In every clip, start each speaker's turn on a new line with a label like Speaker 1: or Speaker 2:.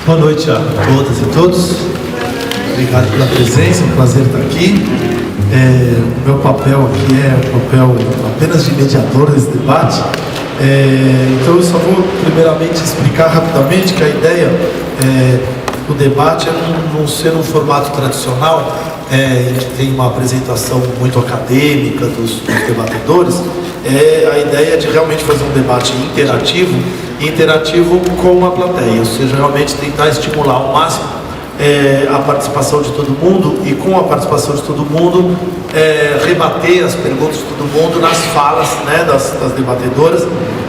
Speaker 1: Boa noite a todas e todos. Obrigado pela presença, é um prazer estar aqui. O meu papel aqui é um papel apenas de mediador desse debate. Então eu só vou primeiramente explicar rapidamente que a ideia do debate é não ser um formato tradicional, em que tem uma apresentação muito acadêmica dos debatedores. A ideia é de realmente fazer um debate interativo com a plateia, ou seja, realmente tentar estimular ao máximo a participação de todo mundo e, com a participação de todo mundo, rebater as perguntas de todo mundo nas falas, né, das debatedoras,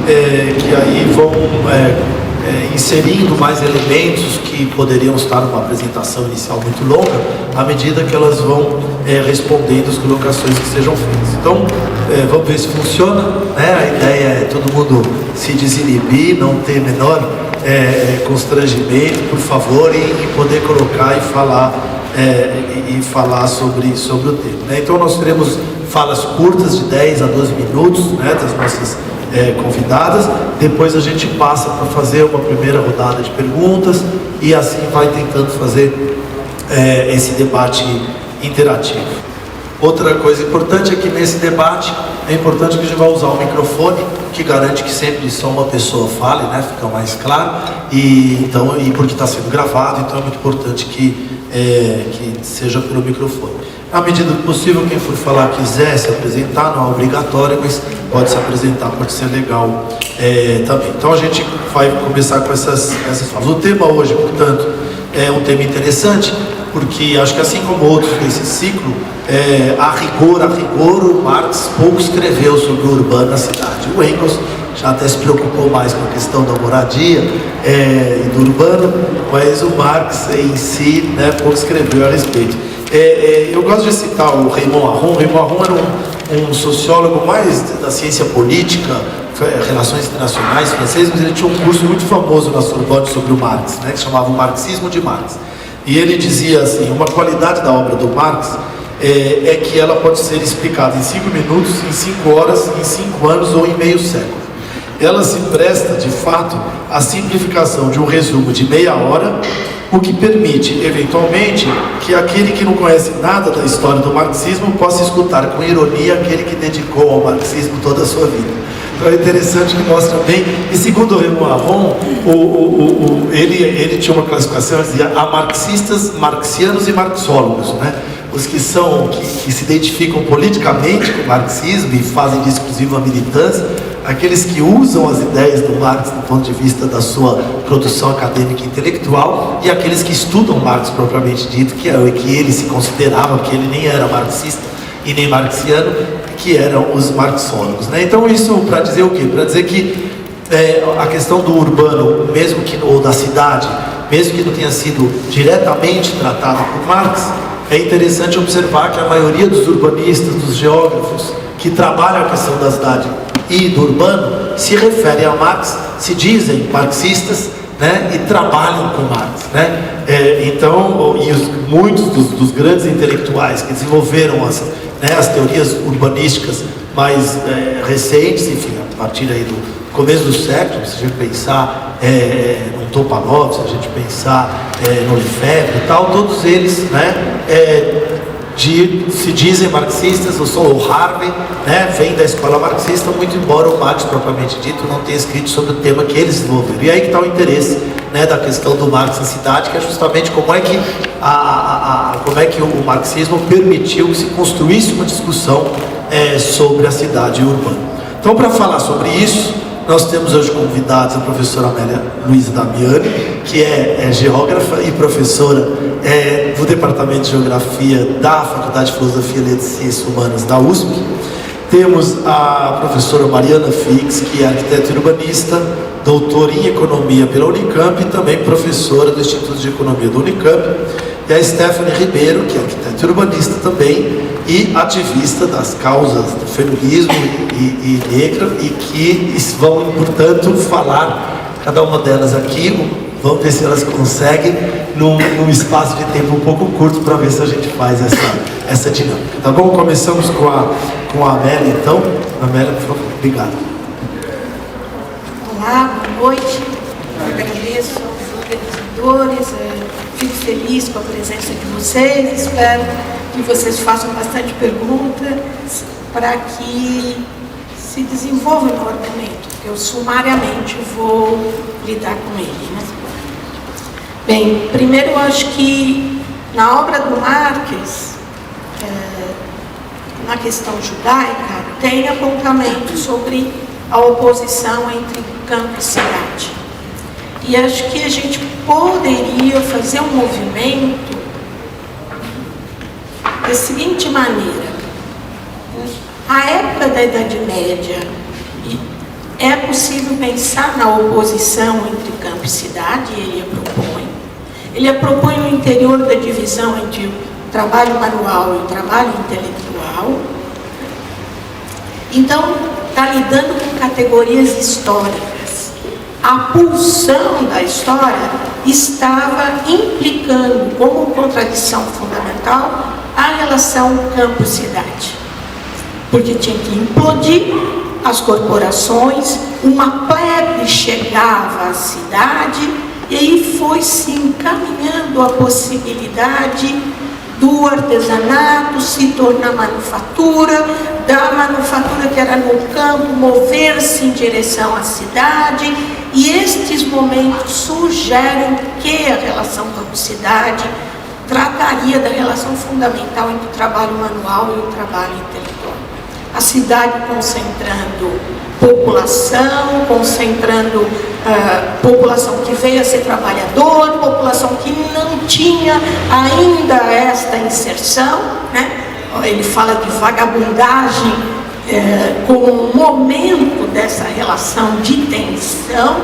Speaker 1: que aí vão inserindo mais elementos que poderiam estar numa apresentação inicial muito longa, à medida que elas vão respondendo as colocações que sejam feitas. Então, vamos ver se funciona, né? A ideia é todo mundo se desinibir, não ter menor constrangimento, por favor, e poder colocar e falar sobre o tema, né? Então nós teremos falas curtas de 10 a 12 minutos, né, das nossas convidadas. Depois a gente passa para fazer uma primeira rodada de perguntas e assim vai tentando fazer esse debate interativo. Outra coisa importante é que nesse debate é importante que a gente vai usar o microfone, que garante que sempre só uma pessoa fale, né? Fica mais claro, e porque está sendo gravado, então é muito importante que seja pelo microfone. Na medida do possível, quem for falar quiser se apresentar, não é obrigatório, mas pode se apresentar, pode ser legal também. Então a gente vai começar com essas falas. O tema hoje, portanto, é um tema interessante, porque acho que assim como outros desse ciclo, a rigor, o Marx pouco escreveu sobre o urbano na cidade. O Engels já até se preocupou mais com a questão da moradia e do urbano, mas o Marx em si, né, pouco escreveu a respeito. Eu gosto de citar o Raymond Aron. Raymond Aron era um sociólogo mais da ciência política, relações internacionais francês, mas ele tinha um curso muito famoso na Sorbonne sobre o Marx, né, que chamava o Marxismo de Marx. E ele dizia assim: uma qualidade da obra do Marx é que ela pode ser explicada em 5 minutos, em 5 horas, em 5 anos ou em meio século. Ela se presta, de fato, à simplificação de um resumo de meia hora, o que permite, eventualmente, que aquele que não conhece nada da história do marxismo possa escutar com ironia aquele que dedicou ao marxismo toda a sua vida. Então é interessante que mostra bem. E segundo o Raymond Aron, ele tinha uma classificação, ele dizia: há marxistas, marxianos e marxólogos, né? Os que se identificam politicamente com o marxismo e fazem disso inclusive uma militância, aqueles que usam as ideias do Marx do ponto de vista da sua produção acadêmica e intelectual, e aqueles que estudam Marx propriamente dito, que é o que ele se considerava, porque ele nem era marxista e nem marxiano, que eram os marxólogos, né? Então isso para dizer o quê? Para dizer que a questão do urbano, ou da cidade, mesmo que não tenha sido diretamente tratada por Marx, é interessante observar que a maioria dos urbanistas, dos geógrafos que trabalham a questão da cidade e do urbano se referem a Marx, se dizem marxistas, né, e trabalham com Marx, né? Muitos dos grandes intelectuais que desenvolveram as teorias urbanísticas mais recentes, enfim, a partir aí do começo do século, se a gente pensar no Topalov, se a gente pensar no Lefebvre e tal, todos eles, né, se dizem marxistas. O Harvey, né, vem da escola marxista, muito embora o Marx propriamente dito não tenha escrito sobre o tema que eles desenvolveram. E aí que está o interesse, né, da questão do Marx na cidade, que é justamente como é que o marxismo permitiu que se construísse uma discussão sobre a cidade urbana. Então, para falar sobre isso, nós temos hoje convidados a professora Amélia Luiza Damiani, que é geógrafa e professora do Departamento de Geografia da Faculdade de Filosofia, Letras e Ciências Humanas da USP. Temos a professora Mariana Fix, que é arquiteta e urbanista, doutora em Economia pela Unicamp e também professora do Instituto de Economia da Unicamp. E a Stephanie Ribeiro, que é arquiteta e urbanista também, e ativista das causas do feminismo e negra, e que vão, portanto, falar, cada uma delas aqui, vamos ver se elas conseguem, num espaço de tempo um pouco curto, para ver se a gente faz essa dinâmica. Tá bom? Começamos com a Amélia, então. Amélia, por favor. Obrigado.
Speaker 2: Olá, boa noite. Eu agradeço aos organizadores vereadores, fico feliz com a presença de vocês, espero que vocês façam bastante perguntas para que se desenvolva no orçamento, porque eu sumariamente vou lidar com ele, né? Bem, primeiro eu acho que na obra do Marx, na questão judaica, tem apontamento sobre a oposição entre campo e cidade. E acho que a gente poderia fazer um movimento da seguinte maneira. A época da Idade Média, é possível pensar na oposição entre campo e cidade, ele a propõe no interior da divisão entre o trabalho manual e o trabalho intelectual. Então, está lidando com categorias históricas. A pulsão da história estava implicando como contradição fundamental a relação campo-cidade. Porque tinha que implodir as corporações, uma plebe chegava à cidade, e aí foi se encaminhando a possibilidade do artesanato se tornar manufatura, da manufatura que era no campo mover-se em direção à cidade, e estes momentos sugerem que a relação campo-cidade trataria da relação fundamental entre o trabalho manual e o trabalho intelectual. A cidade concentrando população, concentrando população que veio a ser trabalhador, população que não tinha ainda esta inserção, né? Ele fala de vagabundagem como um momento dessa relação de tensão.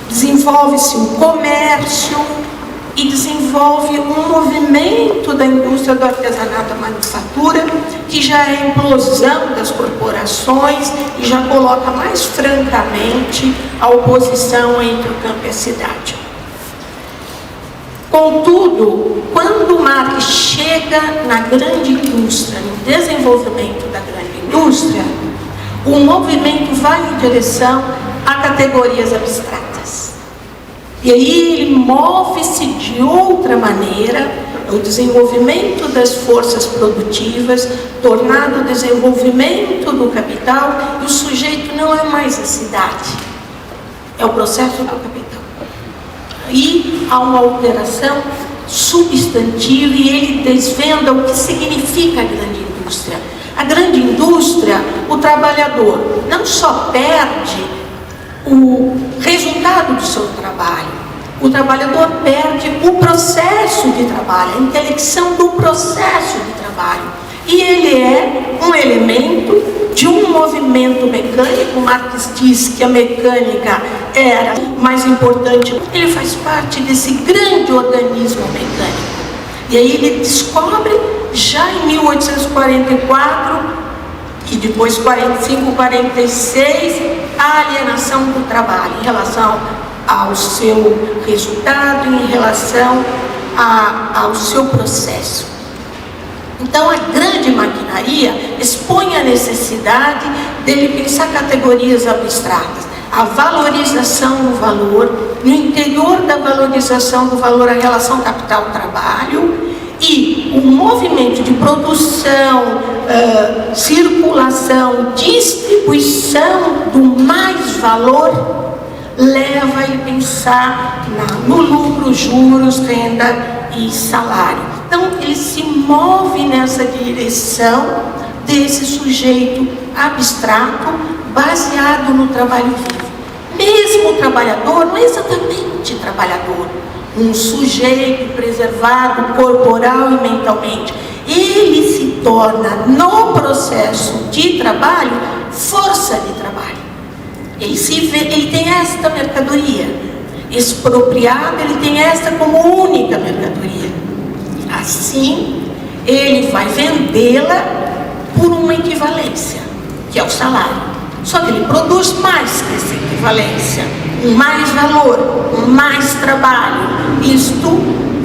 Speaker 2: Desenvolve-se um comércio e desenvolve um movimento da indústria do artesanato, da manufatura, que já é a implosão das corporações e já coloca mais francamente a oposição entre o campo e a cidade. Contudo, quando Marx chega na grande indústria, no desenvolvimento da grande indústria, o movimento vai em direção a categorias abstratas. E aí ele move-se de outra maneira, o desenvolvimento das forças produtivas, tornado o desenvolvimento do capital, e o sujeito não é mais a cidade, é o processo do capital. E há uma alteração substantiva e ele desvenda o que significa a grande indústria. A grande indústria, o trabalhador não só perde o resultado do seu trabalho, o trabalhador perde o processo de trabalho, a intelecção do processo de trabalho. E ele é um elemento de um movimento mecânico. Marx diz que a mecânica era mais importante. Ele faz parte desse grande organismo mecânico. E aí ele descobre, já em 1844, e depois 45, 46, a alienação do trabalho em relação ao seu resultado, em relação ao seu processo. Então, a grande maquinaria expõe a necessidade dele pensar categorias abstratas. A valorização do valor, no interior da valorização do valor, a relação capital-trabalho, e o movimento de produção, circulação, distribuição do mais valor, leva ele a pensar no lucro, juros, renda e salário. Então, ele se move nessa direção desse sujeito abstrato, baseado no trabalho vivo. Mesmo o trabalhador não é exatamente trabalhador, um sujeito preservado corporal e mentalmente. Ele se torna, no processo de trabalho, força de trabalho. Ele tem esta mercadoria. Expropriado, ele tem esta como única mercadoria. Assim, ele vai vendê-la por uma equivalência, que é o salário. Só que ele produz mais que essa equivalência, mais valor, mais trabalho. Isto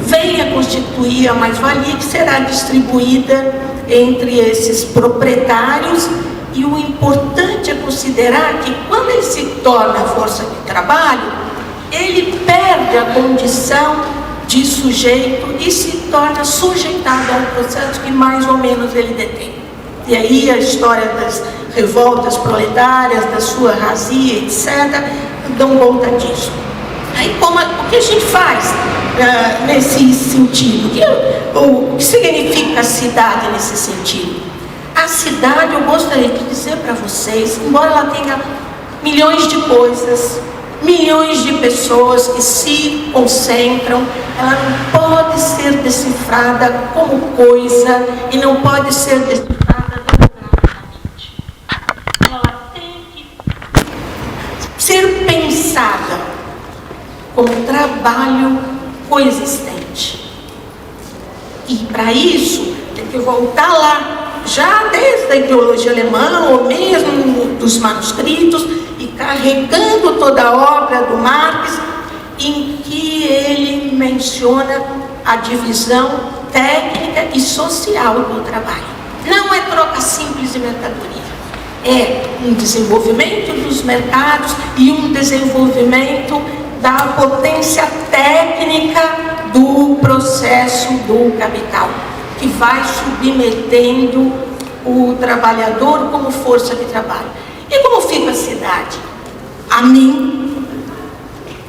Speaker 2: vem a constituir a mais-valia que será distribuída entre esses proprietários. E o importante é considerar que quando ele se torna força de trabalho, ele perde a condição de sujeito e se torna sujeitado a um processo que mais ou menos ele detém. E aí a história das revoltas proletárias, da sua razia, etc., dão conta disso. Aí o que a gente faz nesse sentido? O que significa a cidade nesse sentido? A cidade, eu gostaria de dizer para vocês, embora ela tenha milhões de coisas, milhões de pessoas que se concentram, ela não pode ser decifrada como coisa e não pode ser decifrada democraticamente. Ela tem que ser pensada como trabalho coexistente. E para isso, tem que voltar lá, já desde a ideologia alemã, ou mesmo dos manuscritos, e carregando toda a obra do Marx, em que ele menciona a divisão técnica e social do trabalho. Não é troca simples de mercadoria, é um desenvolvimento dos mercados e um desenvolvimento da potência técnica do processo do capital, que vai submetendo o trabalhador como força de trabalho. E como fica a cidade? A mim,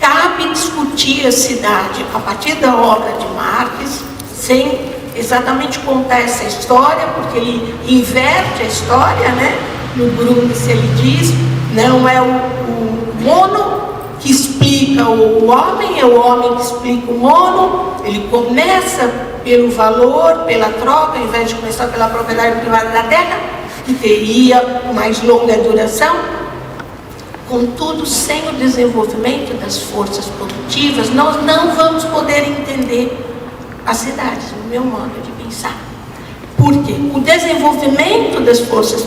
Speaker 2: cabe discutir a cidade a partir da obra de Marx, sem exatamente contar essa história, porque ele inverte a história, né? No Grundrisse ele diz, não é o mono que explica o homem, é o homem que explica o mono. Ele começa pelo valor, pela troca, ao invés de começar pela propriedade privada da terra, que teria mais longa duração. Contudo, sem o desenvolvimento das forças produtivas, nós não vamos poder entender as cidades, no meu modo de pensar. Porque o desenvolvimento das forças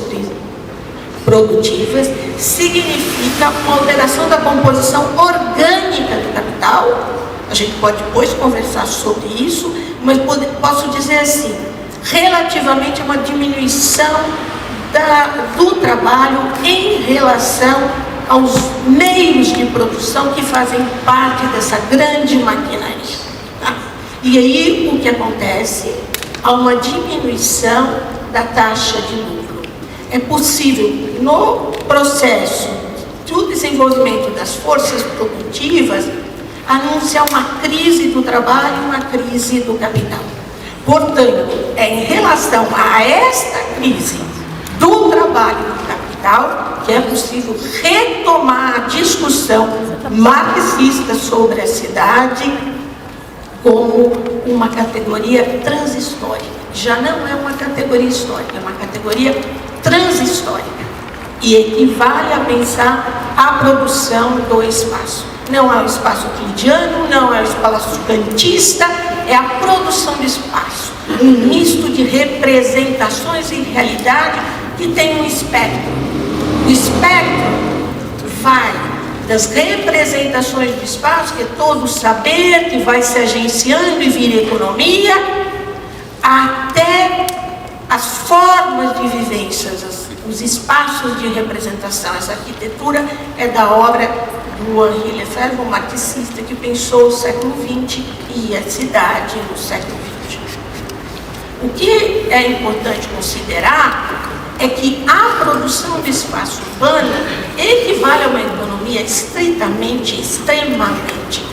Speaker 2: produtivas significa uma alteração da composição orgânica do capital. A gente pode depois conversar sobre isso, mas posso dizer assim, relativamente a uma diminuição do trabalho em relação aos meios de produção que fazem parte dessa grande maquinaria. Tá? E aí o que acontece? Há uma diminuição da taxa de lucro. É possível, no processo do desenvolvimento das forças produtivas, anunciar uma crise do trabalho e uma crise do capital. Portanto, é em relação a esta crise do trabalho e do capital que é possível retomar a discussão marxista sobre a cidade como uma categoria transhistórica. Já não é uma categoria histórica, é uma categoria transhistórica e equivale a pensar a produção do espaço. Não é o espaço euclidiano, não é o espaço kantista, é a produção do espaço. Um misto de representações e realidade que tem um espectro. O espectro vai das representações do espaço, que é todo o saber que vai se agenciando e vira economia, até as formas de vivência, os espaços de representação. Essa arquitetura é da obra do Henri Lefebvre, um marxista que pensou o século XX e a cidade no século XX. O que é importante considerar é que a produção do espaço urbano equivale a uma economia extremamente crítica,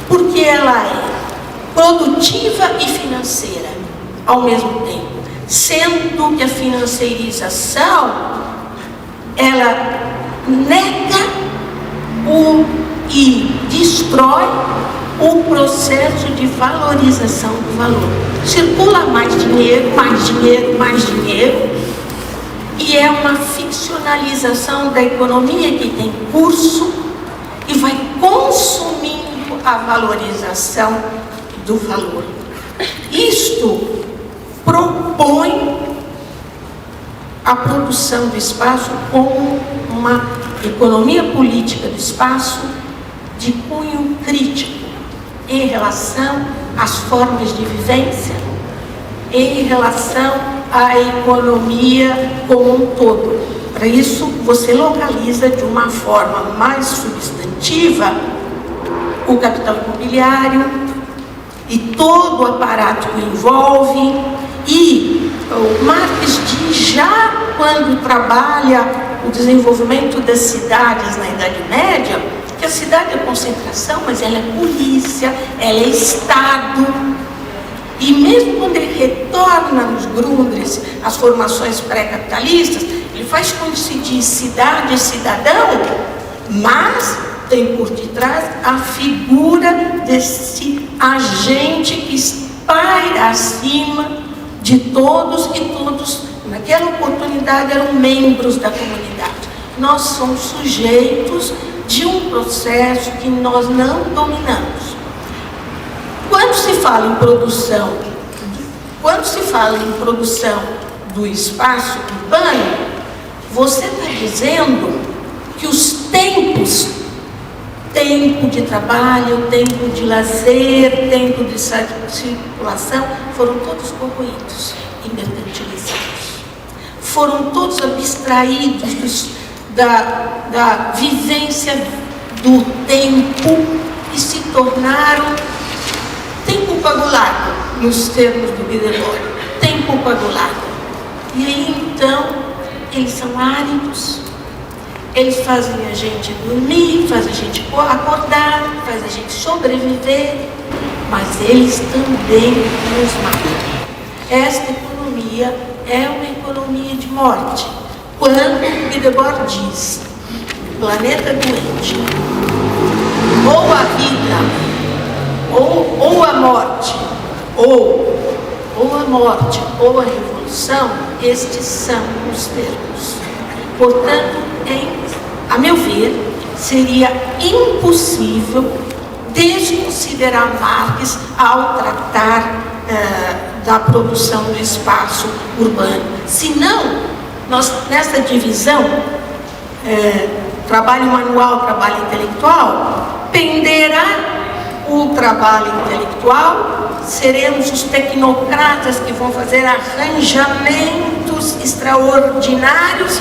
Speaker 2: porque ela é produtiva e financeira ao mesmo tempo, sendo que a financeirização ela nega e destrói o processo de valorização do valor. Circula mais dinheiro, mais dinheiro, mais dinheiro, e é uma ficcionalização da economia que tem curso e vai consumindo a valorização do valor. Isto propõe a produção do espaço como uma economia política do espaço de cunho crítico em relação às formas de vivência, em relação à economia como um todo. Para isso, você localiza de uma forma mais substantiva o capital imobiliário e todo o aparato que envolve. E o Marx diz, já quando trabalha o desenvolvimento das cidades na Idade Média, que a cidade é concentração, mas ela é polícia, ela é Estado. E mesmo quando ele retorna nos Grundrisse, as formações pré-capitalistas, ele faz coincidir cidade e cidadão, mas tem por detrás a figura desse agente que paira acima de todos, e todos, naquela oportunidade, eram membros da comunidade. Nós somos sujeitos de um processo que nós não dominamos. Quando se fala em produção do espaço urbano, você está dizendo que os tempos, tempo de trabalho, tempo de lazer, tempo de circulação, foram todos corroídos e mercantilizados. Foram todos abstraídos da vivência do tempo e se tornaram tempo pagulado, nos termos do Bidebord, tempo pagulado. E aí, então, eles são áridos, eles fazem a gente dormir, fazem a gente acordar, fazem a gente sobreviver, mas eles também nos matam. Esta economia é uma economia de morte. Quando Bidebord diz, planeta doente, ou a vida, ou a morte, ou a morte, ou a revolução, estes são os termos. Portanto, a meu ver, seria impossível desconsiderar Marx ao tratar da produção do espaço urbano. Senão, nós, nessa divisão, trabalho manual, trabalho intelectual, penderá o trabalho intelectual, seremos os tecnocratas que vão fazer arranjamentos extraordinários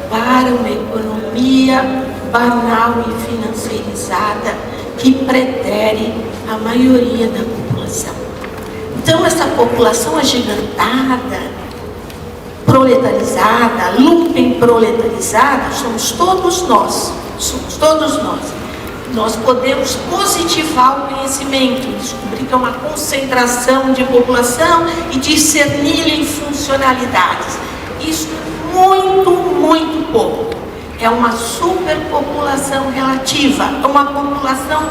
Speaker 2: para uma economia banal e financeirizada que pretere a maioria da população. Então, essa população agigantada, proletarizada, lumpenproletarizada, somos todos nós. Nós podemos positivar o conhecimento, descobrir que é uma concentração de população e discernir em funcionalidades. Isso é muito, muito pouco. É uma superpopulação relativa, é uma população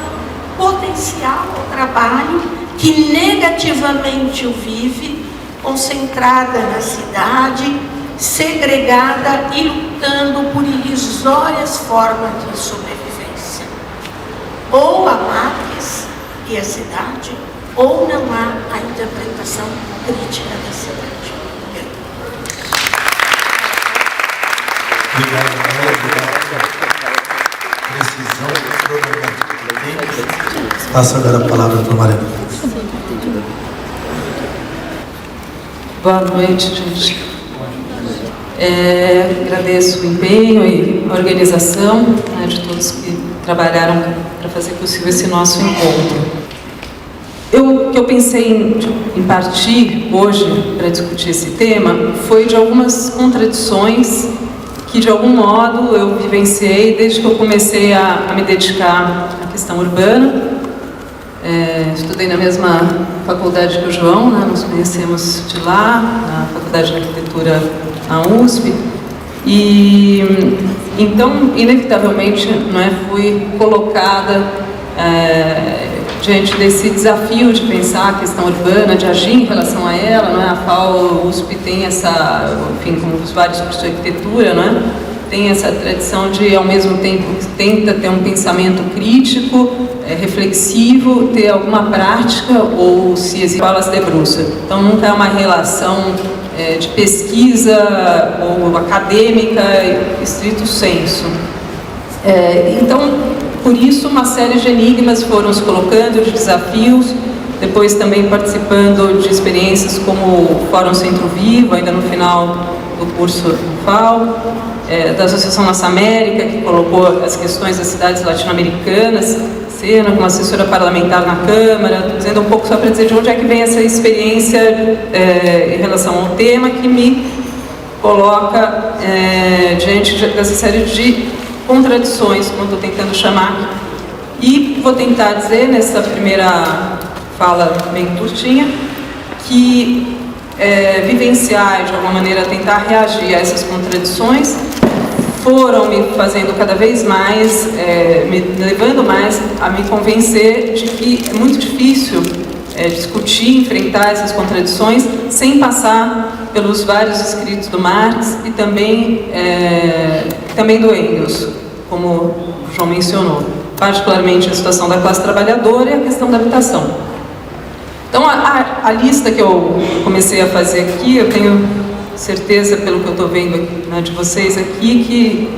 Speaker 2: potencial ao trabalho que negativamente o vive, concentrada na cidade, segregada e lutando por irrisórias formas de sobrevivência. Ou há Marx e a cidade, ou não há a interpretação crítica da cidade.
Speaker 1: Obrigado. Precisão. Passo agora a palavra para a Maria.
Speaker 3: Boa noite, gente. Agradeço o empenho e a organização, né, de todos que trabalharam para fazer possível esse nosso encontro. O que eu pensei em partir hoje para discutir esse tema foi de algumas contradições que, de algum modo, eu vivenciei desde que eu comecei a me dedicar à questão urbana. Estudei na mesma faculdade que o João, né? Nos conhecemos de lá, na Faculdade de Arquitetura na USP. E então, inevitavelmente, fui colocada diante desse desafio de pensar a questão urbana, de agir em relação a ela. A FAO, USP tem essa, enfim, como os vários cursos de arquitetura, tem essa tradição de, ao mesmo tempo, tenta ter um pensamento crítico, reflexivo, ter alguma prática, ou se existe, ela se debruça. Então, nunca é uma relação de pesquisa ou acadêmica, estrito sensu. Então, por isso, uma série de enigmas foram se colocando, de desafios, depois também participando de experiências como o Fórum Centro Vivo, ainda no final do curso FAO, da Associação Nossa América, que colocou as questões das cidades latino-americanas, como assessora parlamentar na Câmara, dizendo um pouco só para dizer de onde é que vem essa experiência em relação ao tema, que me coloca diante dessa série de contradições, como eu estou tentando chamar aqui. E vou tentar dizer, nessa primeira fala bem curtinha, que vivenciar e de alguma maneira tentar reagir a essas contradições foram me fazendo cada vez mais, me levando mais a me convencer de que é muito difícil discutir, enfrentar essas contradições sem passar pelos vários escritos do Marx e também do Engels, como o João mencionou, particularmente a situação da classe trabalhadora e a questão da habitação. Então, a lista que eu comecei a fazer aqui, eu tenho certeza, pelo que eu estou vendo aqui, né, de vocês aqui,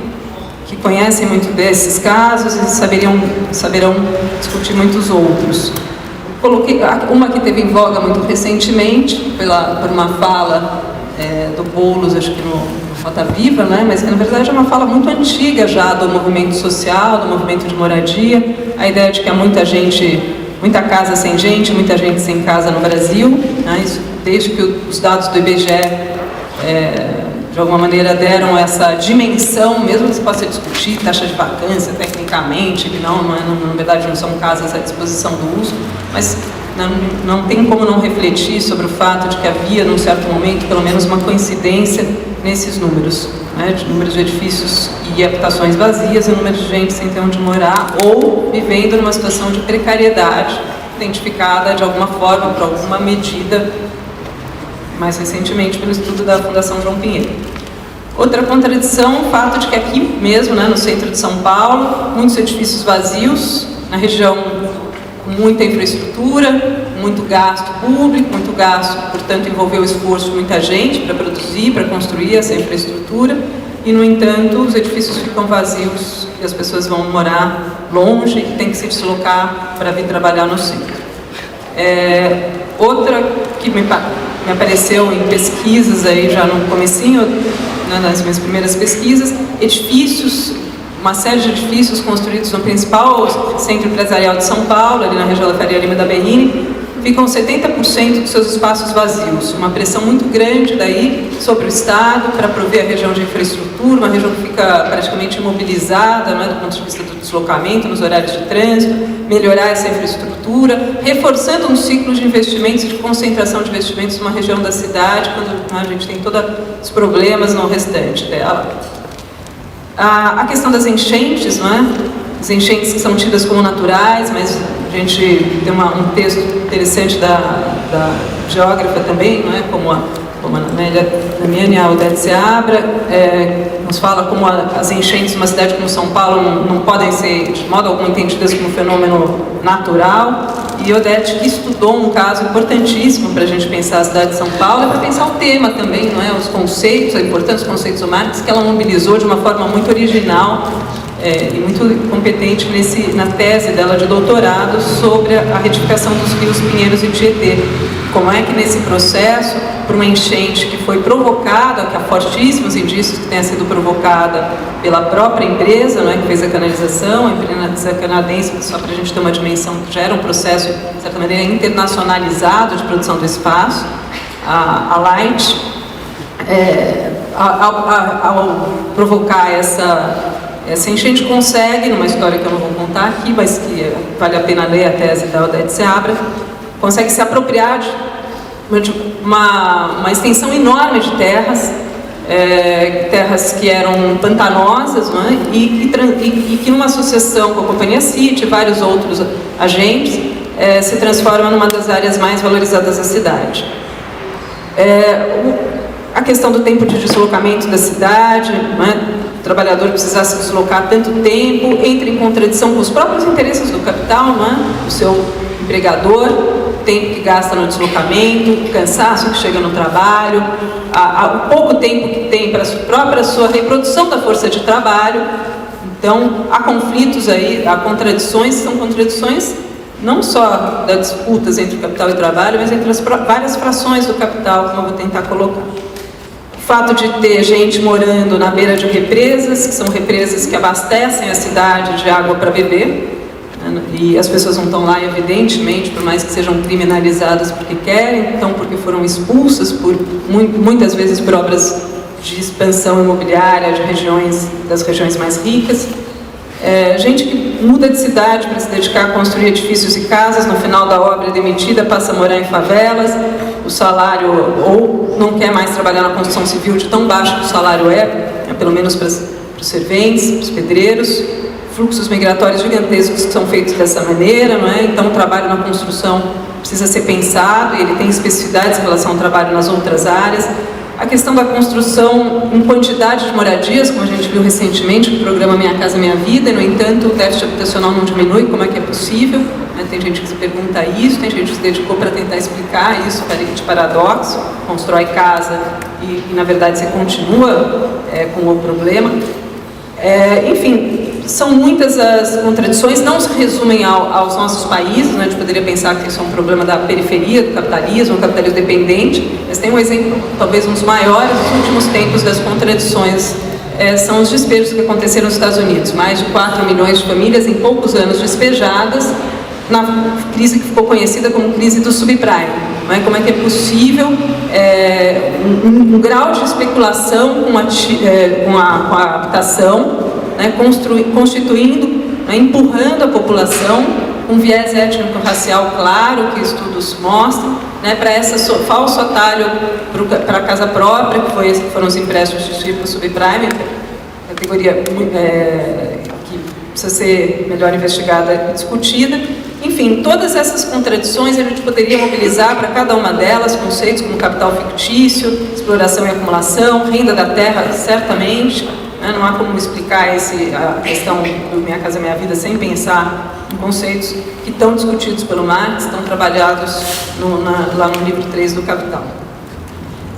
Speaker 3: que conhecem muito desses casos e saberão discutir muitos outros. Coloquei uma que teve em voga muito recentemente, por uma fala do Boulos, acho que no Roda Viva, né, mas que na verdade é uma fala muito antiga já do movimento social, do movimento de moradia, a ideia de que há muita casa sem gente, muita gente sem casa no Brasil, né, isso desde que os dados do IBGE de alguma maneira deram essa dimensão, mesmo que se possa discutir taxa de vacância tecnicamente, que na verdade não são casas à disposição do uso, mas não tem como não refletir sobre o fato de que havia, num certo momento, pelo menos uma coincidência nesses números, né, de números de edifícios e habitações vazias e número de gente sem ter onde morar ou vivendo numa situação de precariedade identificada de alguma forma por alguma medida, mais recentemente pelo estudo da Fundação João Pinheiro. Outra contradição, o fato de que aqui mesmo, né, no centro de São Paulo, muitos edifícios vazios, na região com muita infraestrutura, muito gasto público, muito gasto, portanto, envolveu o esforço de muita gente para produzir, para construir essa infraestrutura, e, no entanto, os edifícios ficam vazios e as pessoas vão morar longe e tem que se deslocar para vir trabalhar no centro. Outra que me apareceu em pesquisas aí já no comecinho, né, nas minhas primeiras pesquisas, uma série de edifícios construídos no principal centro empresarial de São Paulo, ali na região da Faria Lima da Berrini, ficam 70% dos seus espaços vazios. Uma pressão muito grande daí sobre o Estado para prover a região de infraestrutura, uma região que fica praticamente imobilizada, né, do ponto de vista do deslocamento, nos horários de trânsito, melhorar essa infraestrutura, reforçando um ciclo de investimentos e de concentração de investimentos numa região da cidade, quando, né, a gente tem todos os problemas no restante dela. A questão das enchentes, não é? As enchentes que são tidas como naturais, mas a gente tem um texto interessante da geógrafa também, não é? Como a Amélia Damiani e a Odete Seabra, nos fala como as enchentes de uma cidade como São Paulo não podem ser de modo algum entendidas como um fenômeno natural. E Odete, que estudou um caso importantíssimo para a gente pensar a cidade de São Paulo, é para pensar o tema também, não é? Os conceitos, a importância dos conceitos do Marx, que ela mobilizou de uma forma muito original e muito competente na tese dela de doutorado sobre a retificação dos rios Pinheiros e Tietê. Como é que nesse processo, por uma enchente que foi provocada, que há fortíssimos indícios que tenha sido provocada pela própria empresa, né, que fez a canalização, a empresa canadense, só para a gente ter uma dimensão, que já era um processo, de certa maneira, internacionalizado de produção do espaço, a Light, ao provocar essa enchente, consegue, numa história que eu não vou contar aqui, mas que vale a pena ler a tese da Odete Seabra, consegue se apropriar de uma extensão enorme de terras, terras que eram pantanosas, não é? e que numa associação com a Companhia City e vários outros agentes, se transforma numa das áreas mais valorizadas da cidade. A questão do tempo de deslocamento da cidade, não é? O trabalhador precisar se deslocar tanto tempo, entra em contradição com os próprios interesses do capital, não é? O seu empregador, o tempo que gasta no deslocamento, o cansaço que chega no trabalho, o pouco tempo que tem para a sua reprodução da força de trabalho. Então, há conflitos aí, há contradições, são contradições não só das disputas entre o capital e o trabalho, mas entre as várias frações do capital, como eu vou tentar colocar. fato de ter gente morando na beira de represas, que são represas que abastecem a cidade de água para beber, né? E as pessoas não estão lá, evidentemente, por mais que sejam criminalizadas porque querem, então porque foram expulsas, muitas vezes por obras de expansão imobiliária das regiões mais ricas. Gente que muda de cidade para se dedicar a construir edifícios e casas, no final da obra é demitida, passa a morar em favelas, o salário, ou não quer mais trabalhar na construção civil de tão baixo que o salário pelo menos para os serventes, para os pedreiros, fluxos migratórios gigantescos que são feitos dessa maneira, não é? Então o trabalho na construção precisa ser pensado, e ele tem especificidades em relação ao trabalho nas outras áreas. A questão da construção em quantidade de moradias, como a gente viu recentemente no programa Minha Casa Minha Vida, e, no entanto, o déficit habitacional não diminui, como é que é possível? Tem gente que se pergunta isso, tem gente que se dedicou para tentar explicar isso, de paradoxo, constrói casa e na verdade, você continua com o problema. Enfim, são muitas as contradições, não se resumem aos nossos países, né? A gente poderia pensar que isso é um problema da periferia, do capitalismo, o capitalismo dependente, mas tem um exemplo, talvez um dos maiores dos últimos tempos das contradições, são os despejos que aconteceram nos Estados Unidos. Mais de 4 milhões de famílias em poucos anos despejadas, na crise que ficou conhecida como crise do subprime. Não é? Como é que é possível um grau de especulação com a habitação, né, constituindo, né, empurrando a população, um viés étnico-racial claro, que estudos mostram, né, para esse falso atalho para a casa própria, que foram os empréstimos de tipo subprime, categoria que precisa ser melhor investigada e discutida. Enfim, todas essas contradições a gente poderia mobilizar para cada uma delas, conceitos como capital fictício, exploração e acumulação, renda da terra, certamente. Não há como explicar a questão do Minha Casa Minha Vida sem pensar em conceitos que estão discutidos pelo Marx, estão trabalhados lá no livro 3 do Capital.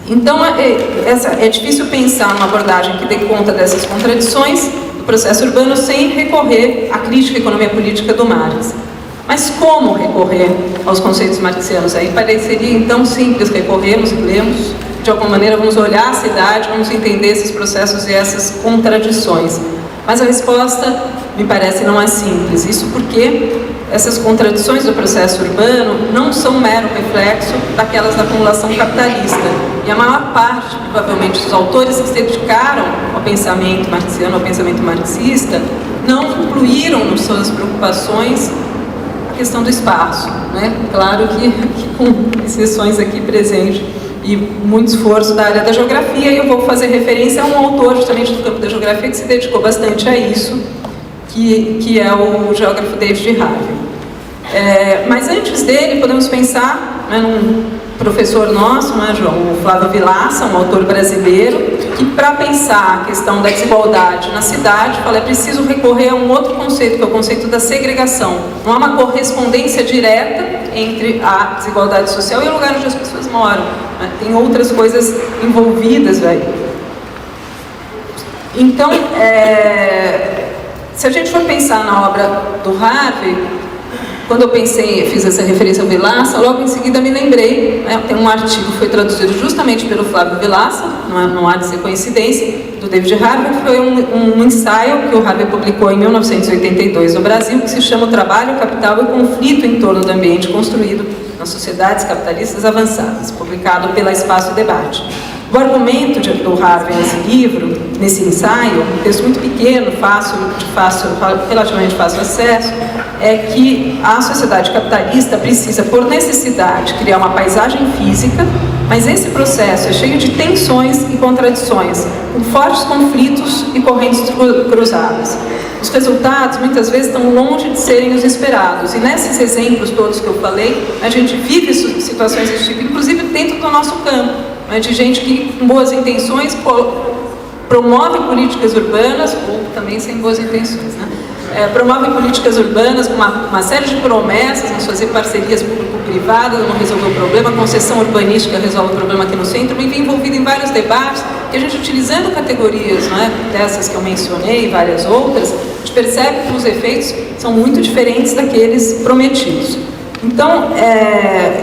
Speaker 3: Então, é difícil pensar numa abordagem que dê conta dessas contradições do processo urbano sem recorrer à crítica à economia política do Marx. Mas como recorrer aos conceitos marxianos? Aí pareceria então simples recorrermos e lermos. De alguma maneira, vamos olhar a cidade, vamos entender esses processos e essas contradições. Mas a resposta, me parece, não é simples. Isso porque essas contradições do processo urbano não são um mero reflexo daquelas da acumulação capitalista. E a maior parte, provavelmente, dos autores que se dedicaram ao pensamento marxiano, ao pensamento marxista, não incluíram nas suas preocupações a questão do espaço, né? Claro que com exceções aqui presentes, e muito esforço da área da geografia, e eu vou fazer referência a um autor justamente do campo da geografia que se dedicou bastante a isso, que é o geógrafo David Harvey. Mas antes dele, podemos pensar, né, num professor nosso, né, o Flávio Vilaça, um autor brasileiro, que para pensar a questão da desigualdade na cidade, é preciso recorrer a um outro conceito, que é o conceito da segregação. Não há uma correspondência direta entre a desigualdade social e o lugar onde as pessoas moram. Né? Tem outras coisas envolvidas aí. Então, se a gente for pensar na obra do Harvey, quando eu fiz essa referência ao Vilaça, logo em seguida me lembrei, né, tem um artigo que foi traduzido justamente pelo Flávio Vilaça, não há de ser coincidência, do David Harvey, que foi um ensaio que o Harvey publicou em 1982 no Brasil, que se chama O Trabalho, o Capital e o Conflito em torno do ambiente construído nas sociedades capitalistas avançadas, publicado pela Espaço e Debate. O argumento do Harvey nesse livro, nesse ensaio, um texto muito pequeno, relativamente fácil acesso, é que a sociedade capitalista precisa, por necessidade, criar uma paisagem física, mas esse processo é cheio de tensões e contradições, com fortes conflitos e correntes cruzadas. Os resultados, muitas vezes, estão longe de serem os esperados, e nesses exemplos todos que eu falei, a gente vive situações desse tipo, inclusive dentro do nosso campo, né, de gente que, com boas intenções, promove políticas urbanas, ou também sem boas intenções, né? Promove políticas urbanas com uma série de promessas, vamos fazer parcerias público-privadas, vamos resolver o problema, a concessão urbanística resolve o problema aqui no centro, e vem envolvido em vários debates, que a gente, utilizando categorias, né, dessas que eu mencionei e várias outras, a gente percebe que os efeitos são muito diferentes daqueles prometidos. Então,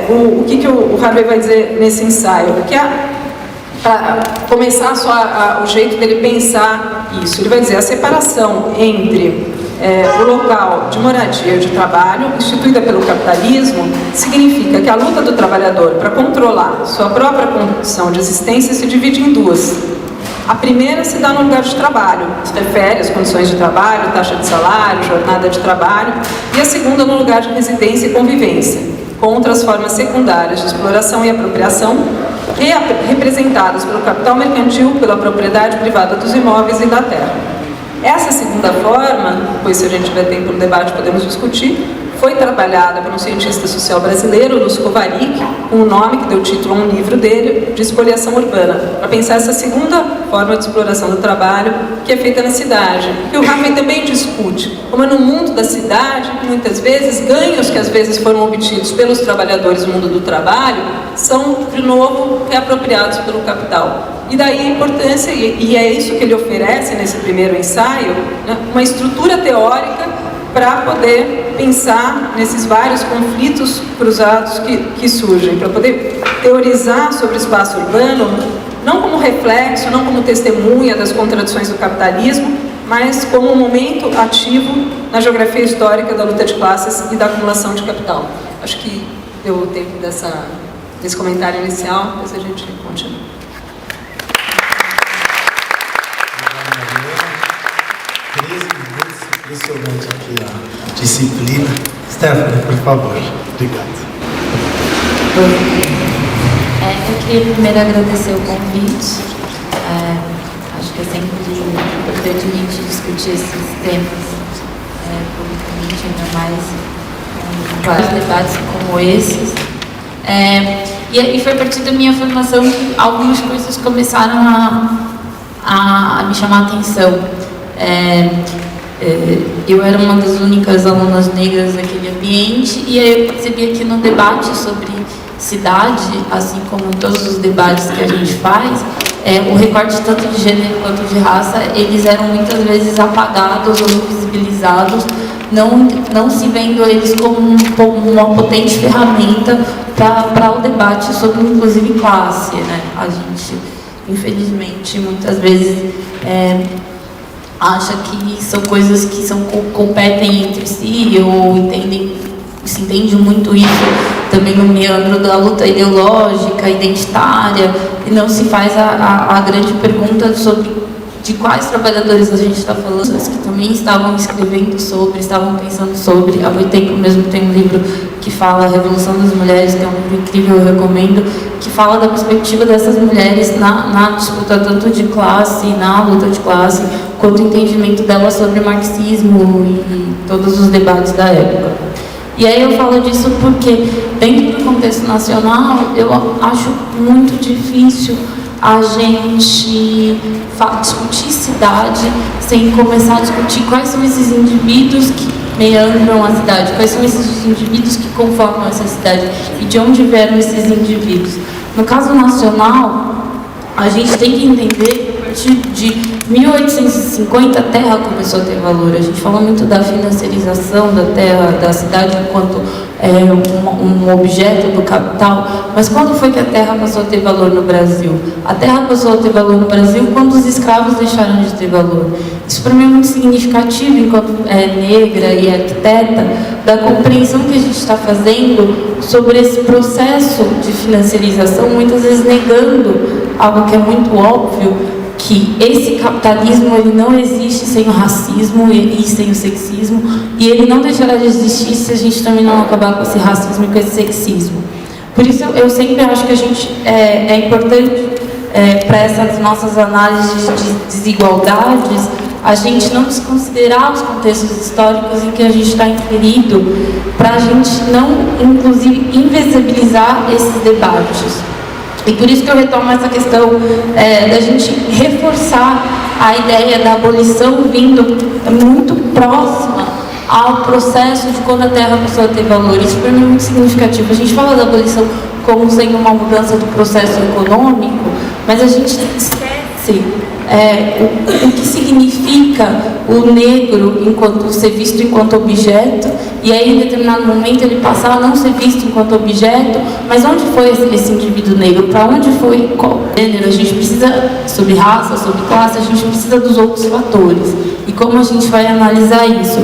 Speaker 3: o que o Harvey vai dizer nesse ensaio? Que para começar o jeito dele pensar isso. Ele vai dizer a separação entre o local de moradia e de trabalho, instituída pelo capitalismo, significa que a luta do trabalhador para controlar sua própria condição de existência se divide em duas. A primeira se dá no lugar de trabalho, se refere às condições de trabalho, taxa de salário, jornada de trabalho, e a segunda no lugar de residência e convivência, contra as formas secundárias de exploração e apropriação, representadas pelo capital mercantil, pela propriedade privada dos imóveis e da terra. Essa segunda forma, depois se a gente tiver tempo no debate podemos discutir, foi trabalhada por um cientista social brasileiro, Lúcio Kovarik, com um nome que deu título a um livro dele, de Espoliação Urbana, para pensar essa segunda forma de exploração do trabalho que é feita na cidade. E o Harvey também discute como é no mundo da cidade, muitas vezes, ganhos que às vezes foram obtidos pelos trabalhadores no mundo do trabalho são, de novo, reapropriados pelo capital. E daí a importância, e é isso que ele oferece nesse primeiro ensaio, né, uma estrutura teórica para poder pensar nesses vários conflitos cruzados que surgem, para poder teorizar sobre o espaço urbano, não como reflexo, não como testemunha das contradições do capitalismo, mas como um momento ativo na geografia histórica da luta de classes e da acumulação de capital. Acho que deu o tempo desse comentário inicial, depois a gente continua.
Speaker 1: Impressionante aqui a disciplina. Stephanie, por favor. Obrigado.
Speaker 4: Eu queria primeiro agradecer o convite. Acho que é sempre importante a gente discutir esses temas publicamente, ainda mais em vários debates como esses. E foi a partir da minha formação que algumas coisas começaram a me chamar a atenção. Eu era uma das únicas alunas negras daquele ambiente e aí eu percebi que no debate sobre cidade, assim como em todos os debates que a gente faz, o recorte tanto de gênero quanto de raça, eles eram muitas vezes apagados ou invisibilizados, não se vendo eles como uma potente ferramenta para o debate sobre, inclusive, classe, né? A gente, infelizmente, muitas vezes acha que são coisas que competem entre si, ou se entende muito isso também no meandro da luta ideológica, identitária, e não se faz a grande pergunta sobre de quais trabalhadores a gente está falando, que também estavam escrevendo sobre, estavam pensando sobre. Há muito tempo mesmo tem um livro que fala A Revolução das Mulheres, que é um livro incrível, eu recomendo, que fala da perspectiva dessas mulheres na disputa tanto de classe, na luta de classe, quanto o entendimento delas sobre marxismo e todos os debates da época. E aí eu falo disso porque, dentro do contexto nacional, eu acho muito difícil a gente discutir cidade sem começar a discutir quais são esses indivíduos que meandram a cidade, quais são esses indivíduos que conformam essa cidade e de onde vieram esses indivíduos. No caso nacional, a gente tem que entender que a partir de 1850 a terra começou a ter valor. A gente fala muito da financiarização da terra, da cidade enquanto um objeto do capital, mas quando foi que a terra passou a ter valor no Brasil? A terra passou a ter valor no Brasil quando os escravos deixaram de ter valor. Isso para mim é muito significativo, enquanto negra e arquiteta, da compreensão que a gente está fazendo sobre esse processo de financiarização, muitas vezes negando algo que é muito óbvio, que esse capitalismo ele não existe sem o racismo e sem o sexismo, e ele não deixará de existir se a gente também não acabar com esse racismo e com esse sexismo. Por isso eu sempre acho que a gente é importante para essas nossas análises de desigualdades a gente não desconsiderar os contextos históricos em que a gente está inserido, para a gente não, inclusive, invisibilizar esses debates. E por isso que eu retomo essa questão da gente reforçar a ideia da abolição vindo muito próxima ao processo de quando a terra passou a ter valor. Isso para mim é muito significativo. A gente fala da abolição como sendo uma mudança do processo econômico, mas a gente esquece o que significa o negro enquanto ser visto enquanto objeto, e aí em determinado momento ele passar a não ser visto enquanto objeto, mas onde foi esse indivíduo negro? Para onde foi? Qual gênero? A gente precisa, sobre raça, sobre classe, a gente precisa dos outros fatores. E como a gente vai analisar isso?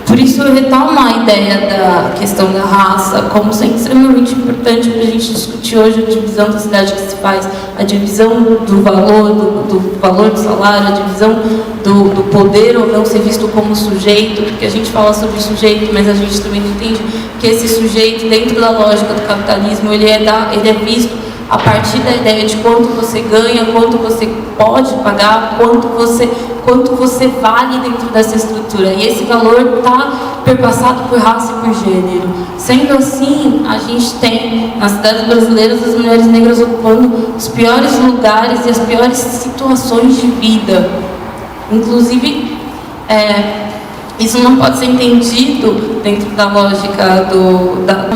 Speaker 4: Por isso eu retomo a ideia da questão da raça como sendo extremamente importante para a gente discutir hoje a divisão da cidade que se faz, a divisão do valor do salário, a divisão do poder ou não ser visto como sujeito, porque a gente fala sobre sujeito, mas a gente também não entende que esse sujeito, dentro da lógica do capitalismo, ele é visto a partir da ideia de quanto você ganha, quanto você pode pagar, quanto você vale dentro dessa estrutura. E esse valor está perpassado por raça e por gênero. Sendo assim, a gente tem nas cidades brasileiras as mulheres negras ocupando os piores lugares e as piores situações de vida. Inclusive, isso não pode ser entendido dentro da lógica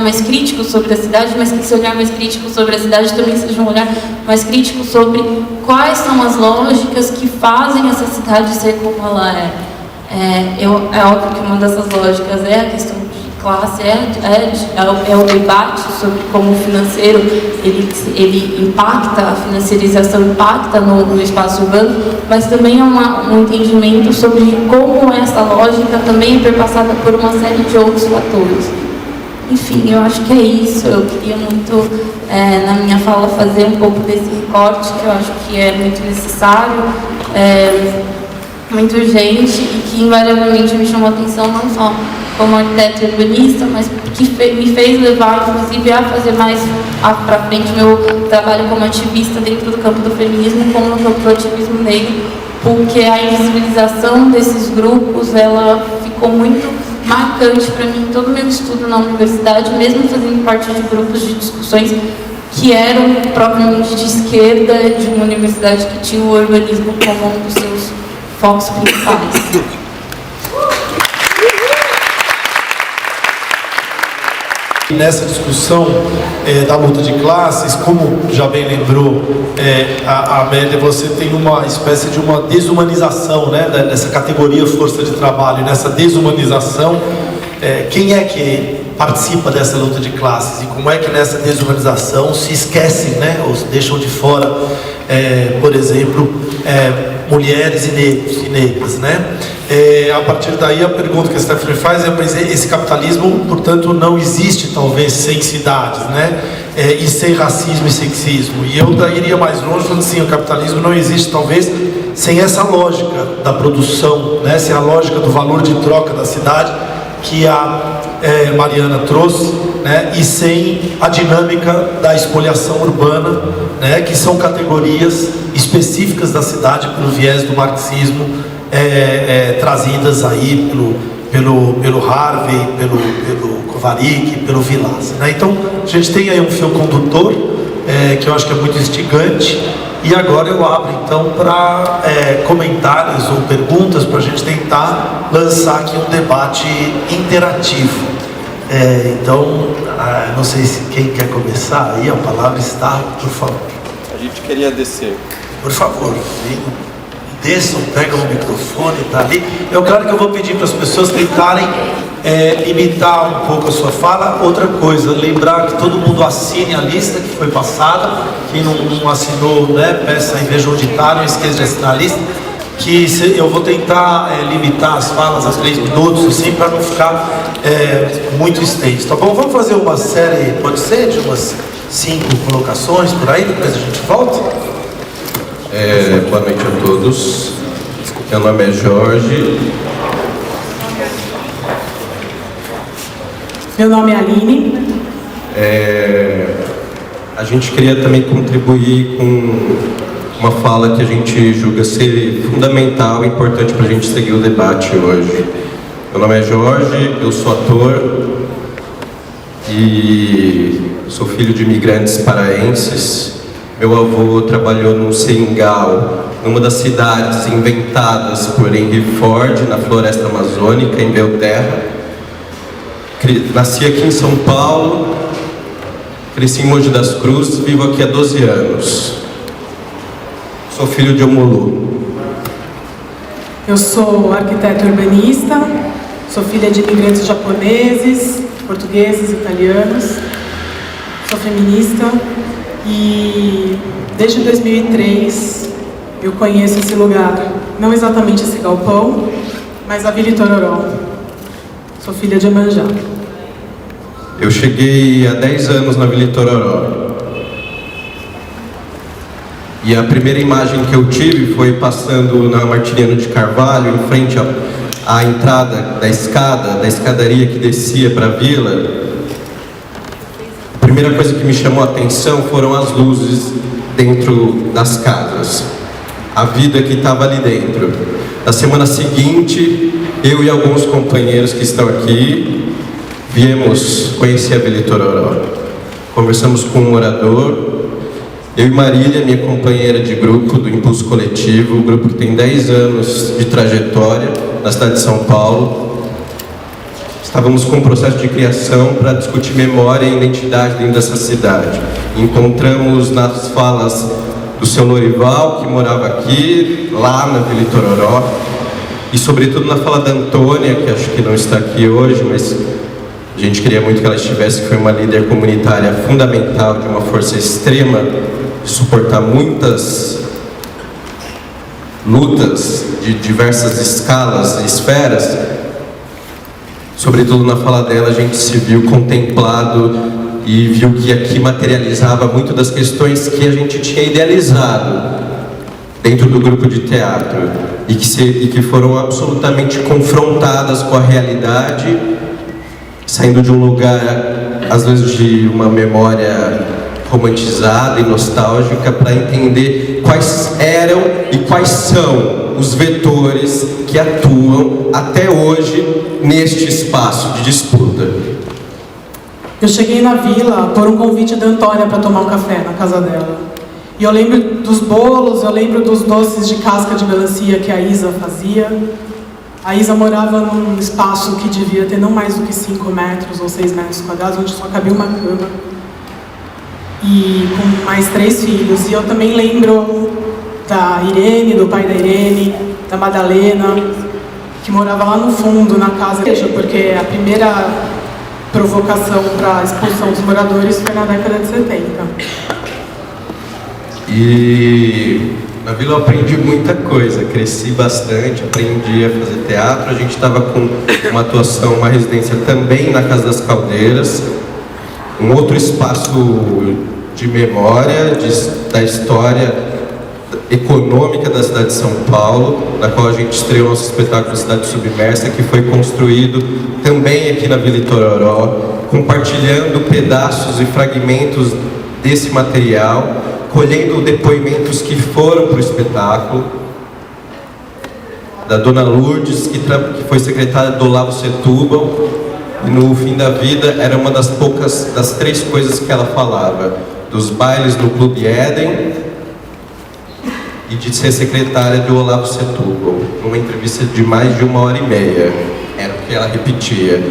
Speaker 4: mais crítico sobre a cidade, mas que esse olhar mais crítico sobre a cidade também seja um olhar mais crítico sobre quais são as lógicas que fazem essa cidade ser como ela é. É óbvio que uma dessas lógicas é a questão de classe, é o debate sobre como o financeiro ele impacta, a financiarização impacta no espaço urbano, mas também é um entendimento sobre como essa lógica também é perpassada por uma série de outros fatores. Enfim, eu acho que é isso. Eu queria muito, na minha fala, fazer um pouco desse recorte, que eu acho que é muito necessário, muito urgente, e que invariavelmente me chamou a atenção não só como arquiteto e urbanista, mas que me fez levar, inclusive, a fazer mais para frente meu trabalho como ativista dentro do campo do feminismo, como no campo do ativismo negro, porque a invisibilização desses grupos, ela ficou muito marcante para mim em todo o meu estudo na universidade, mesmo fazendo parte de grupos de discussões que eram propriamente de esquerda, de uma universidade que tinha o urbanismo como um dos seus focos principais.
Speaker 1: Nessa discussão da luta de classes, como já bem lembrou a Amélia, você tem uma espécie de uma desumanização, né, dessa categoria força de trabalho. E nessa desumanização, quem é que participa dessa luta de classes? E como é que nessa desumanização se esquecem, né, ou se deixam de fora, por exemplo, mulheres e negros e negras, né? A partir daí a pergunta que a Stephanie faz mas esse capitalismo, portanto, não existe talvez sem cidades, né? E sem racismo e sexismo. E eu iria mais longe falando assim, o capitalismo não existe talvez sem essa lógica da produção, né? Sem a lógica do valor de troca da cidade que a Mariana trouxe, né? E sem a dinâmica da espoliação urbana, né? Que são categorias específicas da cidade pelo viés do marxismo, trazidas aí pelo Harvey, pelo Kovarik, pelo Vilas, né? Então a gente tem aí um fio condutor que eu acho que é muito instigante, e agora eu abro então para comentários ou perguntas para a gente tentar lançar aqui um debate interativo. Então não sei se quem quer começar aí, a palavra está, por favor.
Speaker 5: A gente queria descer.
Speaker 1: Por favor, desçam, pegam o microfone, tá ali. Claro que eu vou pedir para as pessoas tentarem imitar um pouco a sua fala. Outra coisa, lembrar que todo mundo assine a lista que foi passada. Quem não assinou, né, peça e veja onde está, não esqueça de assinar a lista. Eu vou tentar limitar as falas a 3 minutos, assim, para não ficar muito extenso, tá bom? Vamos fazer uma série, pode ser, de umas 5 colocações por aí, depois a gente volta?
Speaker 5: Boa noite a todos. Meu nome é Jorge.
Speaker 6: Meu nome é Aline.
Speaker 5: A gente queria também contribuir com uma fala que a gente julga ser fundamental e importante para a gente seguir o debate hoje. Meu nome é Jorge, eu sou ator e sou filho de imigrantes paraenses. Meu avô trabalhou no Seringal, numa das cidades inventadas por Henry Ford, na floresta amazônica, em Belterra. Nasci aqui em São Paulo, cresci em Mogi das Cruzes, vivo aqui há 12 anos. Sou filho de Omulu.
Speaker 6: Eu sou arquiteta urbanista, sou filha de imigrantes japoneses, portugueses, italianos, sou feminista e desde 2003 eu conheço esse lugar, não exatamente esse galpão, mas a Vila Itororó. Sou filha de Iemanjá.
Speaker 5: Eu cheguei há 10 anos na Vila Itororó. E a primeira imagem que eu tive foi passando na Martiniano de Carvalho, em frente à entrada da escadaria que descia para a vila. A primeira coisa que me chamou a atenção foram as luzes dentro das casas. A vida que estava ali dentro. Na semana seguinte, eu e alguns companheiros que estão aqui, viemos conhecer a Vila Itororó. Conversamos com um morador. Eu e Marília, minha companheira de grupo do Impulso Coletivo, um grupo que tem 10 anos de trajetória na cidade de São Paulo. Estávamos com um processo de criação para discutir memória e identidade dentro dessa cidade. Encontramos nas falas do seu Lorival, que morava aqui, lá na Vila Itororó, e sobretudo na fala da Antônia, que acho que não está aqui hoje, mas a gente queria muito que ela estivesse, que foi uma líder comunitária fundamental, de uma força extrema, de suportar muitas lutas de diversas escalas e esferas. Sobretudo na fala dela a gente se viu contemplado e viu que aqui materializava muito das questões que a gente tinha idealizado dentro do grupo de teatro e que foram absolutamente confrontadas com a realidade, saindo de um lugar, às vezes, de uma memória romantizada e nostálgica, para entender quais eram e quais são os vetores que atuam até hoje neste espaço de disputa.
Speaker 6: Eu cheguei na vila por um convite da Antônia para tomar um café na casa dela. E eu lembro dos bolos, eu lembro dos doces de casca de melancia que a Isa fazia. A Isa morava num espaço que devia ter não mais do que 5 metros ou 6 metros quadrados, onde só cabia uma cama. E com mais 3 filhos. E eu também lembro da Irene, do pai da Irene, da Madalena, que morava lá no fundo, na casa, porque a primeira provocação para a expulsão dos moradores foi na década de 70.
Speaker 5: E na vila eu aprendi muita coisa, cresci bastante, aprendi a fazer teatro. A gente estava com uma atuação, uma residência também na Casa das Caldeiras, um outro espaço de memória da história econômica da cidade de São Paulo, na qual a gente estreou nosso espetáculo Cidade Submersa, que foi construído também aqui na Vila Itororó, compartilhando pedaços e fragmentos desse material, colhendo depoimentos que foram para o espetáculo, da Dona Lourdes, que foi secretária do Olavo Setúbal, e no fim da vida era uma das 3 coisas que ela falava: dos bailes no Clube Éden e de ser secretária do Olavo Setúbal. Numa entrevista de mais de 1h30, era o que ela repetia: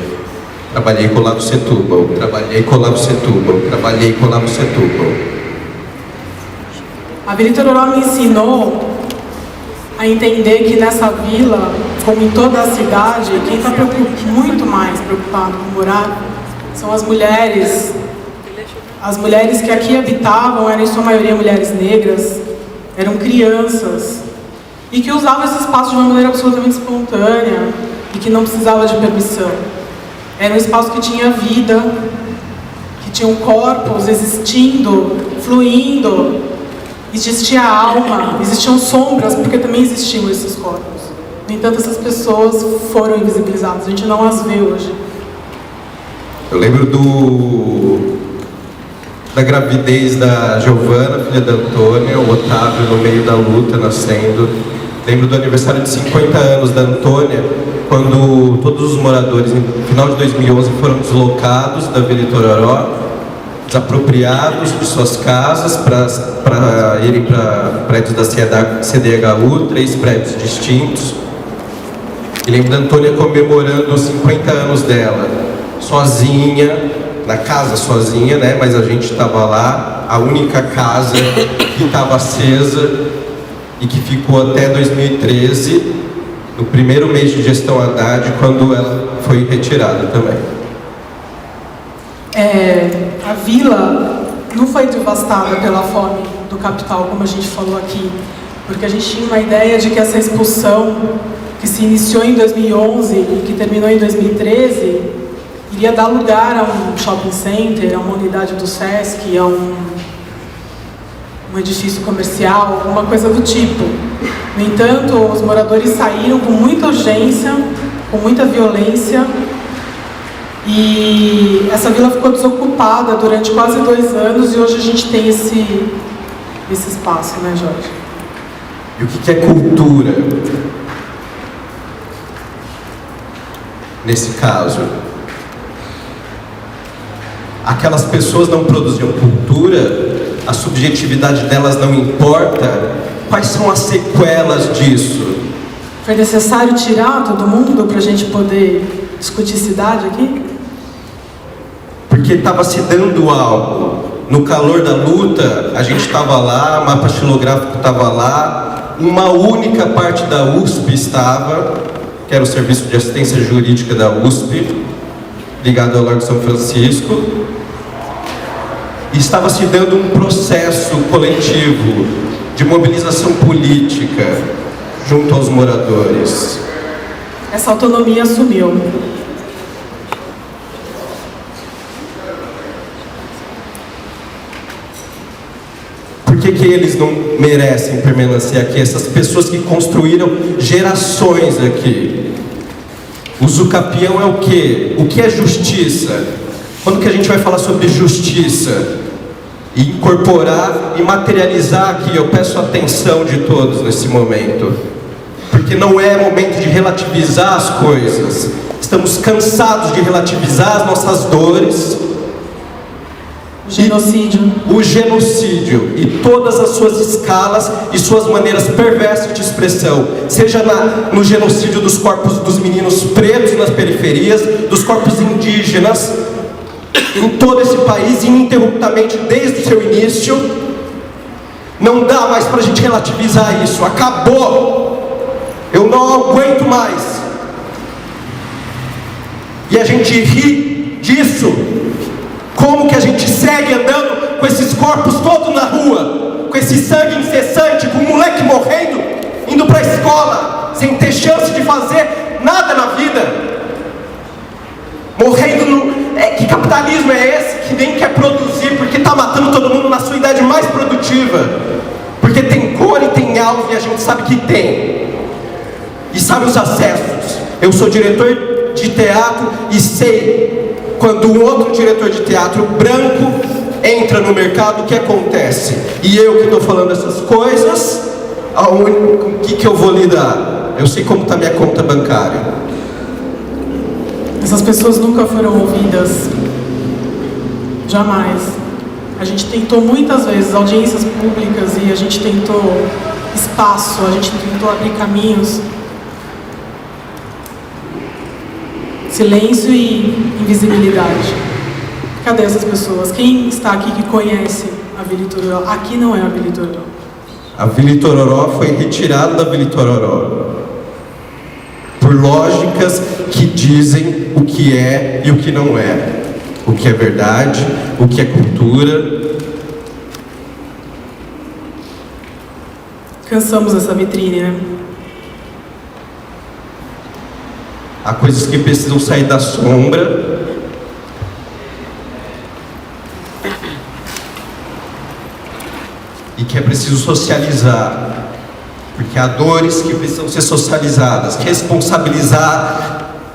Speaker 5: trabalhei com o Olavo Setúbal, trabalhei com o Olavo Setúbal, trabalhei com o Olavo Setúbal.
Speaker 6: A Vila Itororó me ensinou a entender que nessa vila, como em toda a cidade, quem está muito mais preocupado com morar são as mulheres. As mulheres que aqui habitavam eram, em sua maioria, mulheres negras, eram crianças, e que usavam esse espaço de uma maneira absolutamente espontânea e que não precisava de permissão. Era um espaço que tinha vida, que tinham corpos existindo, fluindo. Existia alma, existiam sombras, porque também existiam esses corpos. No entanto, essas pessoas foram invisibilizadas, a gente não as vê hoje.
Speaker 5: Eu lembro da gravidez da Giovana, filha da Antônia, o Otávio no meio da luta, nascendo. Lembro do aniversário de 50 anos da Antônia, quando todos os moradores, no final de 2011, foram deslocados da Vila Itororó, desapropriados de suas casas para irem para prédios da CDHU, 3 prédios distintos. E lembro da Antônia comemorando os 50 anos dela, sozinha, na casa sozinha, né? Mas a gente estava lá, a única casa que estava acesa e que ficou até 2013, no primeiro mês de gestão Haddad, quando ela foi retirada também.
Speaker 6: A vila não foi devastada pela fome do capital, como a gente falou aqui, porque a gente tinha uma ideia de que essa expulsão, que se iniciou em 2011 e que terminou em 2013, iria dar lugar a um shopping center, a uma unidade do SESC, a um edifício comercial, alguma coisa do tipo. No entanto, os moradores saíram com muita urgência, com muita violência, e essa vila ficou desocupada durante quase 2 anos, e hoje a gente tem esse espaço, né, Jorge?
Speaker 5: E o que é cultura? Nesse caso, aquelas pessoas não produziam cultura, a subjetividade delas não importa. Quais são as sequelas disso?
Speaker 6: Foi necessário tirar todo mundo para a gente poder discutir cidade aqui?
Speaker 5: Porque estava se dando algo. No calor da luta, a gente estava lá, o mapa xilográfico estava lá, uma única parte da USP estava, que era o Serviço de Assistência Jurídica da USP, ligado ao Largo São Francisco, e estava se dando um processo coletivo de mobilização política junto aos moradores.
Speaker 6: Essa autonomia sumiu.
Speaker 5: Por que eles não merecem permanecer aqui? Essas pessoas que construíram gerações aqui. O Zucapião é o quê? O que é justiça? Quando que a gente vai falar sobre justiça? E incorporar e materializar aqui, eu peço a atenção de todos nesse momento. Porque não é momento de relativizar as coisas. Estamos cansados de relativizar as nossas dores. O genocídio e todas as suas escalas e suas maneiras perversas de expressão, seja no genocídio dos corpos dos meninos pretos nas periferias, dos corpos indígenas, em todo esse país, ininterruptamente desde o seu início. Não dá mais para a gente relativizar isso, acabou, eu não aguento mais. E a gente ri disso. Como que a gente segue andando com esses corpos todos na rua, com esse sangue incessante, com um moleque morrendo, indo para a escola, sem ter chance de fazer nada na vida, morrendo no... que capitalismo é esse que nem quer produzir, porque está matando todo mundo na sua idade mais produtiva, porque tem cor e tem alvo, e a gente sabe que tem, e sabe os acessos. Eu sou diretor de teatro e sei, quando um outro diretor de teatro branco entra no mercado, o que acontece? E eu que estou falando essas coisas, o que eu vou lidar? Eu sei como está minha conta bancária.
Speaker 6: Essas pessoas nunca foram ouvidas. Jamais. A gente tentou muitas vezes audiências públicas e a gente tentou espaço, a gente tentou abrir caminhos. Silêncio e invisibilidade. Cadê essas pessoas? Quem está aqui que conhece a Vila Itororó? Aqui não é a Vila Itororó.
Speaker 5: A Vila Itororó foi retirada da Vila Itororó por lógicas que dizem o que é e o que não é, o que é verdade, o que é cultura.
Speaker 6: Cansamos essa vitrine, né?
Speaker 5: Há coisas que precisam sair da sombra. E que é preciso socializar. Porque há dores que precisam ser socializadas.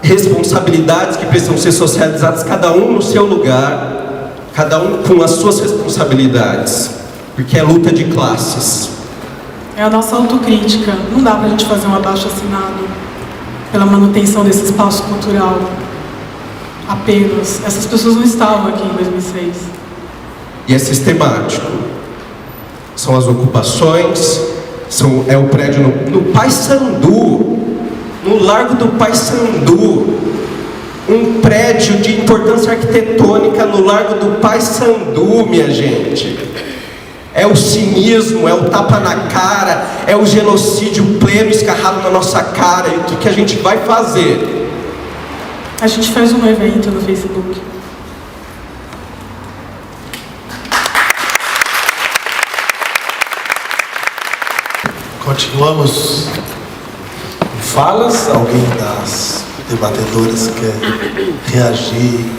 Speaker 5: Responsabilidades que precisam ser socializadas, cada um no seu lugar, cada um com as suas responsabilidades. Porque é luta de classes.
Speaker 6: É a nossa autocrítica. Não dá pra gente fazer um abaixo-assinado pela manutenção desse espaço cultural apenas. Essas pessoas não estavam aqui em 2006.
Speaker 5: E é sistemático. São as ocupações, é o prédio no Paissandu, no Largo do Paissandu, um prédio de importância arquitetônica no Largo do Paissandu, minha gente. É o cinismo, é o tapa na cara, é o genocídio pleno. pleno, escarrado na nossa cara, e o que a gente vai fazer?
Speaker 6: A gente faz um evento no Facebook.
Speaker 1: Continuamos com falas. Alguém das debatedoras quer reagir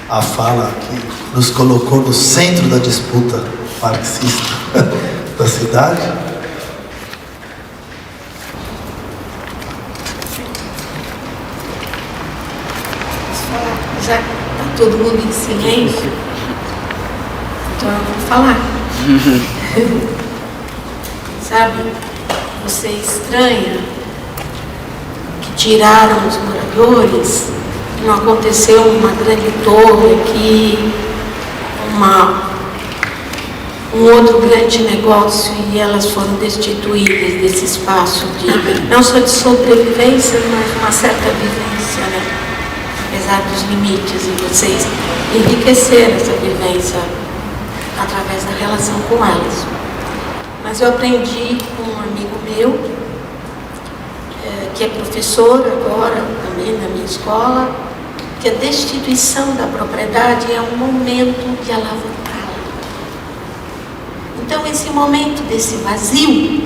Speaker 1: à fala que nos colocou no centro da disputa marxista da cidade?
Speaker 2: Já está todo mundo em silêncio, então eu vou falar. Sabe, você estranha que tiraram os moradores, que não aconteceu uma grande torre aqui, um outro grande negócio, e elas foram destituídas desse espaço não só de sobrevivência, mas uma certa vivência, né? Apesar dos limites, e vocês enriqueceram essa vivência através da relação com elas. Mas eu aprendi com um amigo meu, que é professor agora também na minha escola, que a destituição da propriedade é um momento de alavancá-la. Então esse momento desse vazio,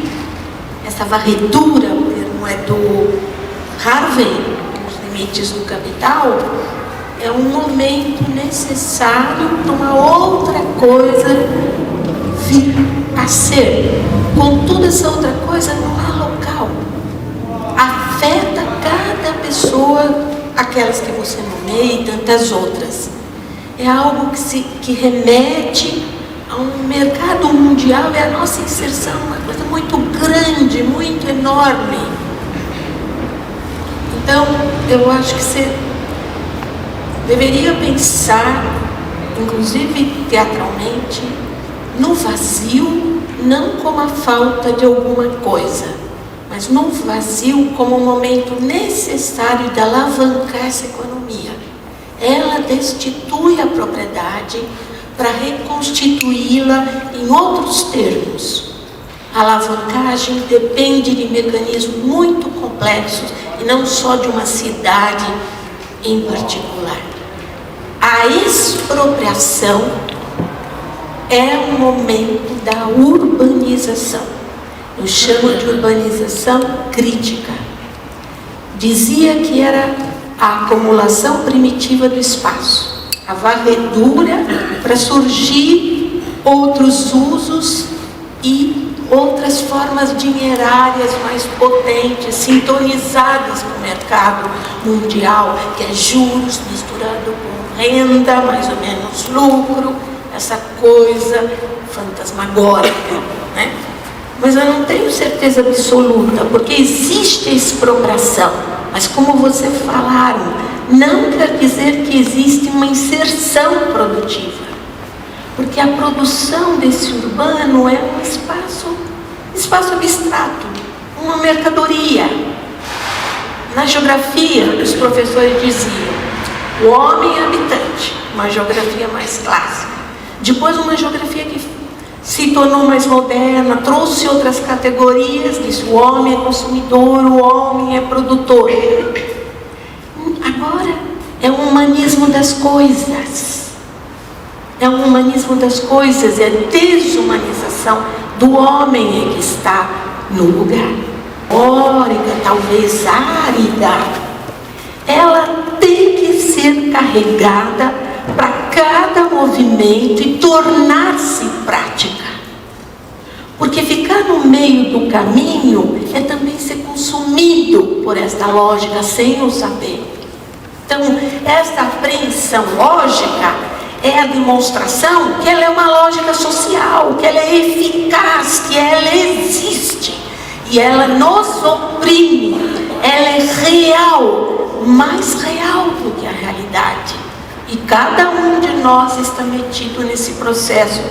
Speaker 2: essa varredura, o termo é do Harvey, os limites do capital, é um momento necessário para uma outra coisa vir a ser. Contudo, essa outra coisa não é local. Afeta cada pessoa, aquelas que você nomeia e tantas outras. É algo que remete a um mercado mundial, é a nossa inserção, uma coisa muito grande, muito enorme. Então, eu acho que você deveria pensar, inclusive teatralmente, no vazio, não como a falta de alguma coisa, mas no vazio como um momento necessário de alavancar essa economia. Ela destitui a propriedade para reconstituí-la em outros termos. A alavancagem depende de mecanismos muito complexos e não só de uma cidade em particular. A expropriação é o momento da urbanização. Eu chamo de urbanização crítica. Dizia que era a acumulação primitiva do espaço, a varredura para surgir outros usos e outras formas dinerárias mais potentes, sintonizadas com o mercado mundial, que é juros misturado com renda, mais ou menos lucro, essa coisa fantasmagórica, né? Mas eu não tenho certeza absoluta, porque existe a expropriação, mas como vocês falaram, não quer dizer que existe uma inserção produtiva, porque a produção desse urbano é um espaço abstrato, uma mercadoria. Na geografia, os professores diziam, o homem é habitante, uma geografia mais clássica. Depois uma geografia que se tornou mais moderna, trouxe outras categorias, disse o homem é consumidor, o homem é produtor. Agora é um humanismo das coisas. É um humanismo das coisas, é a desumanização do homem que está no lugar. Órida, talvez árida, ela tem que ser carregada para cada movimento e tornar-se prática. Porque ficar no meio do caminho é também ser consumido por esta lógica sem o saber. Então, esta apreensão lógica é a demonstração que ela é uma lógica social, que ela é eficaz, que ela existe. E ela nos oprime, ela é real, mais real do que a realidade. E cada um de nós está metido nesse processo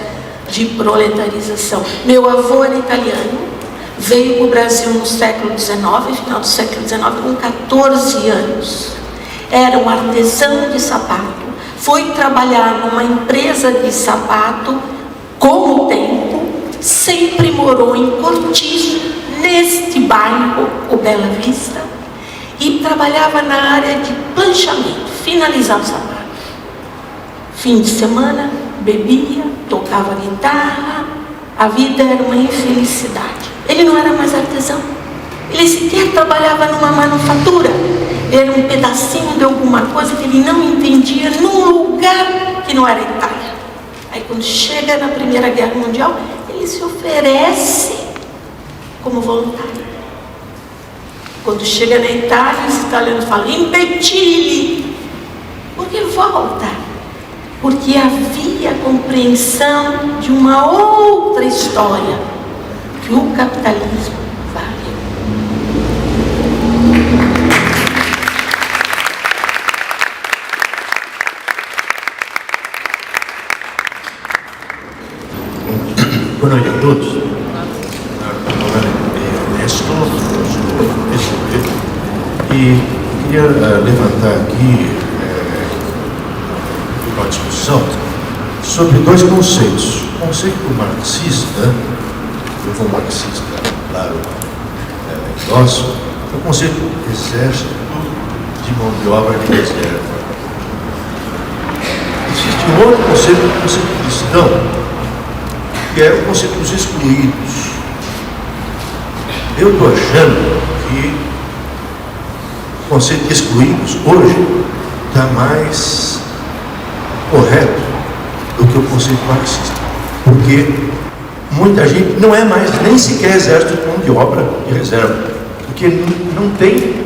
Speaker 2: de proletarização. Meu avô era italiano, veio para o Brasil no século XIX, final do século XIX, com 14 anos. Era um artesão de sapato, foi trabalhar numa empresa de sapato com o tempo, sempre morou em Cortiço, neste bairro, o Bela Vista, e trabalhava na área de planchamento, finalizar o sapato. Fim de semana, bebia, tocava guitarra, a vida era uma infelicidade. Ele não era mais artesão, ele sequer trabalhava numa manufatura, era um pedacinho de alguma coisa que ele não entendia num lugar que não era Itália. Aí quando chega na Primeira Guerra Mundial, ele se oferece como voluntário. Quando chega na Itália, os italianos falam, imbecile, por que volta? Porque havia compreensão de uma outra história, que o capitalismo vale.
Speaker 7: Boa noite a todos. Meu nome é Ernesto, sou PCB, e queria levantar aqui uma discussão sobre dois conceitos. O conceito marxista, eu sou marxista, claro, nosso, é o conceito de exército de mão de obra de reserva. Existe um outro conceito, o conceito cristão, que é o conceito dos excluídos. Eu estou achando que o conceito de excluídos hoje está mais correto do que o conceito marxista, porque muita gente não é mais nem sequer exército de mão de obra de reserva, porque não tem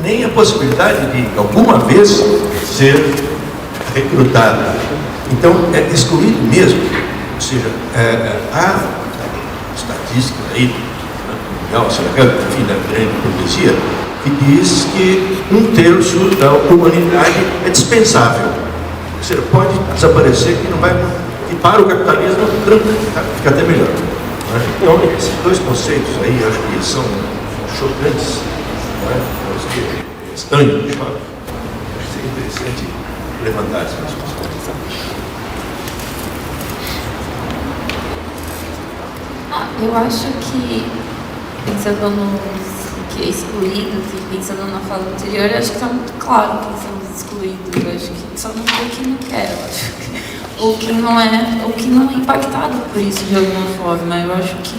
Speaker 7: nem a possibilidade de alguma vez ser recrutado. Então é excluído mesmo. Ou seja, a estatística aí, mundial, enfim, da grande burguesia, que diz que 1/3 da humanidade é dispensável. Ou seja, pode desaparecer que não vai, e para o capitalismo fica até melhor. Então, esses dois conceitos aí, acho que são chocantes, estranhos, acho que seria interessante levantar essas questões.
Speaker 4: Eu acho que, pensando no que é excluídos e pensando na fala anterior, eu acho que está muito claro quem são os excluídos. Eu acho que só não tem quem não quer, eu acho que, ou que não é impactado por isso de alguma forma. Eu acho que,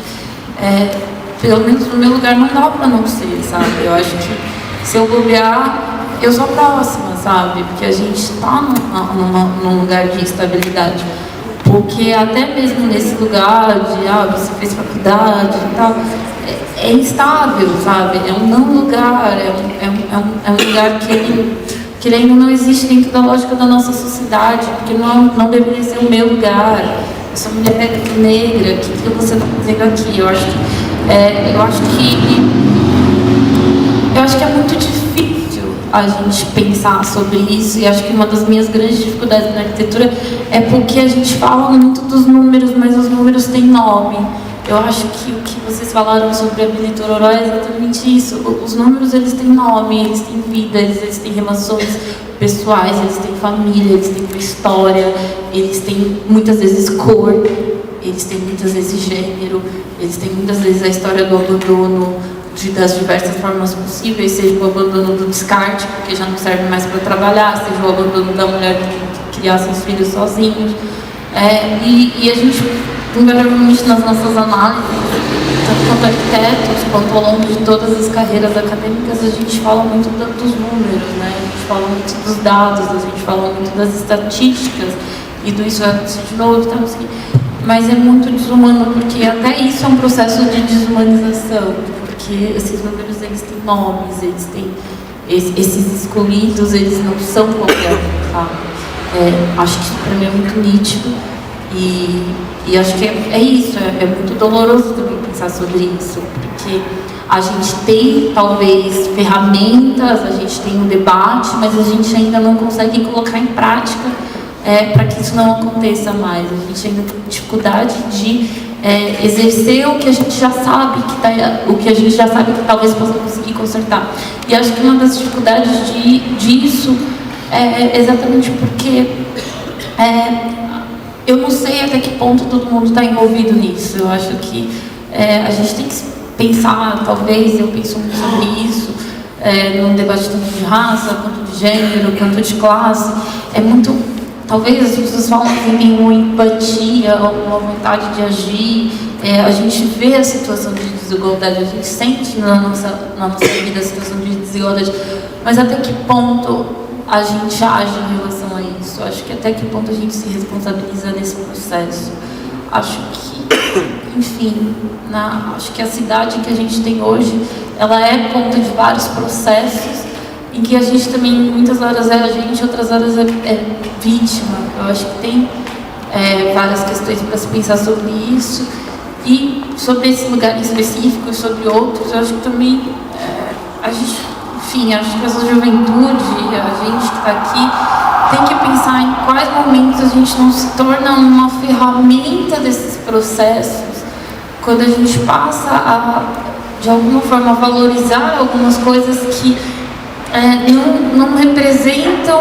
Speaker 4: pelo menos no meu lugar, não dá para não ser, sabe? Eu acho que se eu bobear, eu sou próxima, sabe? Porque a gente está num lugar de instabilidade. Porque até mesmo nesse lugar de, você fez faculdade e tal, é instável, sabe? É um não lugar, é um lugar que ele ainda não existe dentro da lógica da nossa sociedade, porque não deveria ser o meu lugar. Eu sou mulher negra, o que você está fazendo aqui? Eu acho que é muito difícil a gente pensar sobre isso, e acho que uma das minhas grandes dificuldades na arquitetura é porque a gente fala muito dos números, mas os números têm nome. Eu acho que o que vocês falaram sobre a Vila Itororó é exatamente isso. Os números, eles têm nome, eles têm vida, eles têm relações pessoais, eles têm família, eles têm uma história, eles têm muitas vezes cor, eles têm muitas vezes gênero, eles têm muitas vezes a história do abandono das diversas formas possíveis, seja o abandono do descarte, porque já não serve mais para trabalhar, seja o abandono da mulher que criar seus filhos sozinhos. E a gente, invariavelmente, nas nossas análises, tanto quanto arquitetos, quanto ao longo de todas as carreiras acadêmicas, a gente fala muito dos números, né? A gente fala muito dos dados, a gente fala muito das estatísticas, e do isso de novo, mas é muito desumano, porque até isso é um processo de desumanização, porque esses números, eles têm nomes, eles têm esses excluídos, eles não são qualquer um, tá? Acho que isso para mim é muito nítido, e acho que é isso, é muito doloroso também pensar sobre isso, porque a gente tem talvez ferramentas, a gente tem um debate, mas a gente ainda não consegue colocar em prática para que isso não aconteça mais. A gente ainda tem dificuldade de exercer o que a gente já sabe que talvez possa conseguir consertar. E acho que uma das dificuldades disso é exatamente porque eu não sei até que ponto todo mundo está envolvido nisso. Eu acho que a gente tem que pensar, talvez, eu penso muito sobre isso, num debate tanto de raça, quanto de gênero, quanto de classe. É muito, talvez as pessoas falam que tem uma empatia, uma vontade de agir. A gente vê a situação de desigualdade, a gente sente na nossa vida a situação de desigualdade, mas até que ponto a gente age em relação a isso? Acho que até que ponto a gente se responsabiliza nesse processo? Acho que, enfim, acho que a cidade que a gente tem hoje, ela é ponto de vários processos em que a gente também, muitas horas é a gente, outras horas é vítima. Eu acho que tem várias questões para se pensar sobre isso. E sobre esse lugar em específico e sobre outros, eu acho que também a gente, enfim, acho que essa juventude, a gente que está aqui, tem que pensar em quais momentos a gente não se torna uma ferramenta desses processos, quando a gente passa a, de alguma forma, valorizar algumas coisas que não representam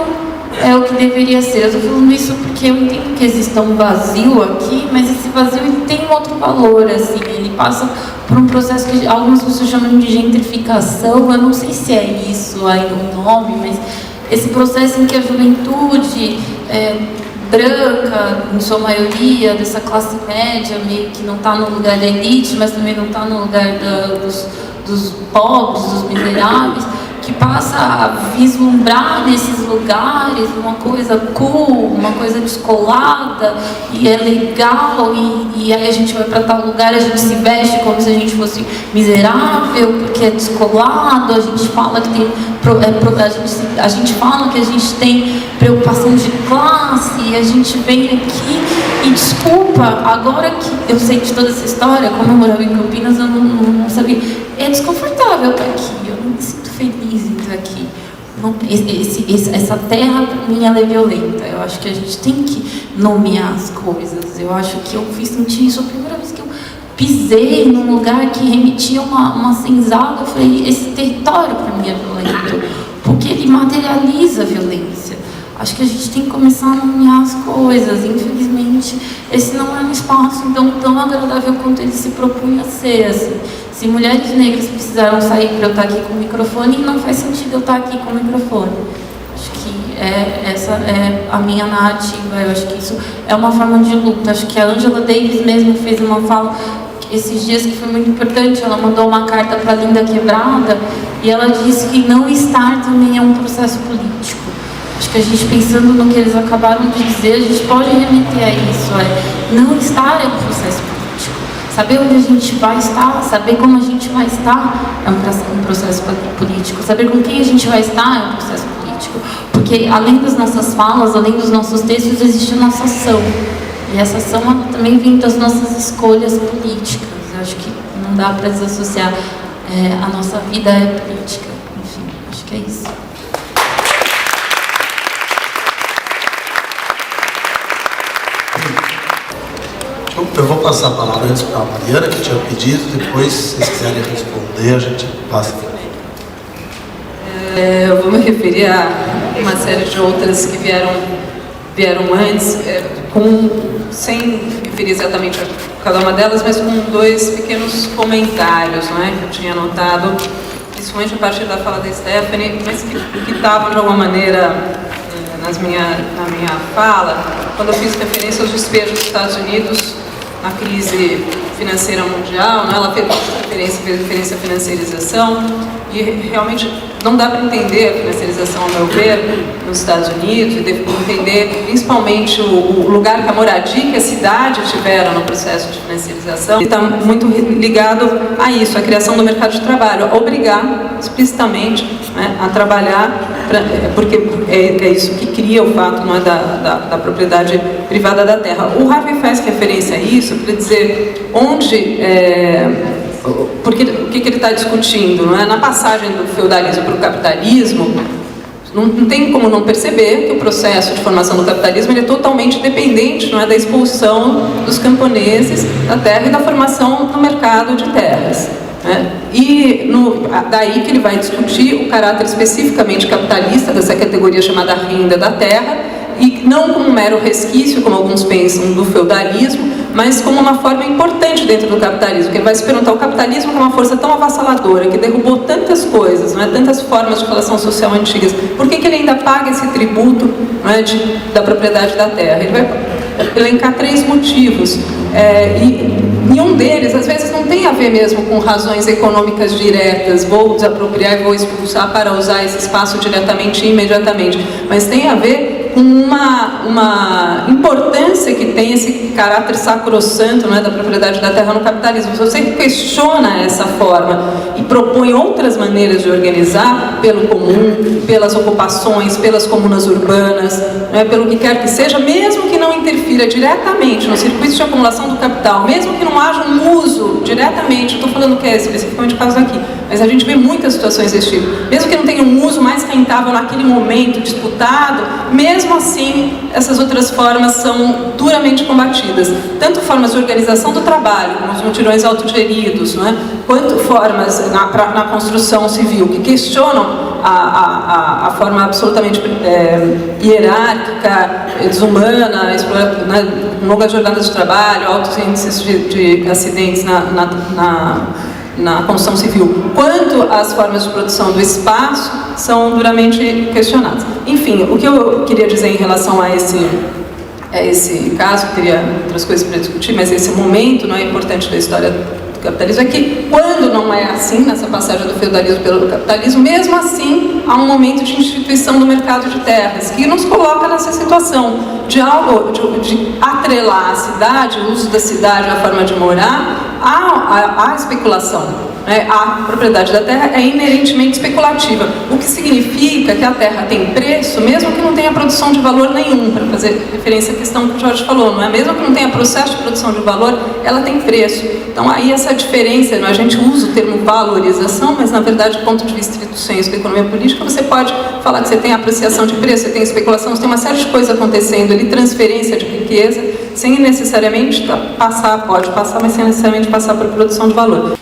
Speaker 4: o que deveria ser. Eu estou falando isso porque eu entendo que existe um vazio aqui, mas esse vazio ele tem um outro valor, assim, ele passa por um processo que algumas pessoas chamam de gentrificação. Eu não sei se é isso aí o nome, mas esse processo em que a juventude branca, em sua maioria, dessa classe média, meio que não está no lugar da elite, mas também não está no lugar dos pobres, dos miseráveis, que passa a vislumbrar nesses lugares uma coisa cool, uma coisa descolada, e é legal, e aí a gente vai para tal lugar, a gente se veste como se a gente fosse miserável, porque é descolado, a gente fala que tem a gente fala que a gente tem preocupação de classe, e a gente vem aqui e desculpa, agora que eu sei de toda essa história, como eu morava em Campinas, eu não sabia, é desconfortável estar aqui, eu não me sinto feliz em estar aqui. Essa terra, para mim, ela é violenta. Eu acho que a gente tem que nomear as coisas. Eu acho que eu fiz sentir isso a primeira vez que eu pisei num lugar que remetia uma senzala. Eu falei, esse território para mim é violento, porque ele materializa a violência. Acho que a gente tem que começar a nomear as coisas. Infelizmente, esse não é um espaço tão agradável quanto ele se propunha ser, assim. Se mulheres negras precisaram sair para eu estar aqui com o microfone, não faz sentido eu estar aqui com o microfone. Acho que essa é a minha narrativa. Eu acho que isso é uma forma de luta. Acho que a Angela Davis mesmo fez uma fala esses dias que foi muito importante. Ela mandou uma carta para a Linda Quebrada e ela disse que não estar também é um processo político. Acho que a gente, pensando no que eles acabaram de dizer, a gente pode remeter a isso. Não estar é um processo político. Saber onde a gente vai estar, saber como a gente vai estar é um processo político. Saber com quem a gente vai estar é um processo político. Porque além das nossas falas, além dos nossos textos, existe a nossa ação. E essa ação também vem das nossas escolhas políticas. Eu acho que não dá para desassociar. A nossa vida é política. Enfim, acho que é isso.
Speaker 1: Eu vou passar a palavra antes para a Mariana, que tinha pedido, depois, se vocês quiserem responder, a gente passa.
Speaker 3: Eu vou me referir a uma série de outras que vieram antes, sem me referir exatamente a cada uma delas, mas com dois pequenos comentários, né, que eu tinha anotado, principalmente a partir da fala da Stephanie, mas que estavam de alguma maneira na minha fala, quando eu fiz referência aos despejos dos Estados Unidos na crise financeira mundial, né? Ela fez referência à financiarização, e realmente não dá para entender a financiarização, ao meu ver, nos Estados Unidos, e entender principalmente o lugar que a moradia e que a cidade tiveram no processo de financiarização. Está muito ligado a isso, a criação do mercado de trabalho, a obrigar explicitamente, né, a trabalhar, porque é isso que cria o fato, não é, da propriedade privada da terra. O Harvey faz referência a isso para dizer onde... porque o que ele está discutindo, não é? Na passagem do feudalismo para o capitalismo, não tem como não perceber que o processo de formação do capitalismo ele é totalmente dependente, não é, da expulsão dos camponeses da terra e da formação no mercado de terras, né? E daí que ele vai discutir o caráter especificamente capitalista dessa categoria chamada renda da terra, e não como um mero resquício, como alguns pensam, do feudalismo, mas como uma forma importante dentro do capitalismo, que ele vai se perguntar, o capitalismo que é uma força tão avassaladora, que derrubou tantas coisas, não é? Tantas formas de relação social antigas, por que ele ainda paga esse tributo, não é, da propriedade da terra? Ele vai elencar 3 motivos, e um deles, às vezes, não tem a ver mesmo com razões econômicas diretas, vou desapropriar e vou expulsar para usar esse espaço diretamente e imediatamente, mas tem a ver com uma importância que tem esse caráter sacrossanto, não é, da propriedade da terra no capitalismo. Se você questiona essa forma e propõe outras maneiras de organizar, pelo comum, pelas ocupações, pelas comunas urbanas, não é, pelo que quer que seja, mesmo que não interfira diretamente no circuito de acumulação do capital, mesmo que não haja um uso diretamente, estou falando que é especificamente o caso daqui, mas a gente vê muitas situações desse tipo, mesmo que não tenha um uso mais rentável naquele momento disputado, mesmo assim, essas outras formas são duramente combatidas. Tanto formas de organização do trabalho, como os mutirões autogeridos, não é? Quanto formas na construção civil que questionam a forma absolutamente hierárquica, desumana, né, longas jornadas de trabalho, altos índices de acidentes na construção civil, quanto as formas de produção do espaço são duramente questionadas. Enfim, o que eu queria dizer em relação a esse caso, teria outras coisas para discutir, mas esse momento não é importante da história do capitalismo, é que quando não é assim, nessa passagem do feudalismo pelo capitalismo, mesmo assim há um momento de instituição do mercado de terras, que nos coloca nessa situação de atrelar a cidade, o uso da cidade, a forma de morar, à especulação. A propriedade da terra é inerentemente especulativa, o que significa que a terra tem preço, mesmo que não tenha produção de valor nenhum, para fazer referência à questão que o Jorge falou, não é? Mesmo que não tenha processo de produção de valor, ela tem preço. Então aí essa diferença, a gente usa o termo valorização, mas na verdade, do ponto de vista estrito senso da economia política, você pode falar que você tem apreciação de preço, você tem especulação, você tem uma série de coisas acontecendo ali, transferência de riqueza, sem necessariamente pode passar, mas sem necessariamente passar por produção de valor.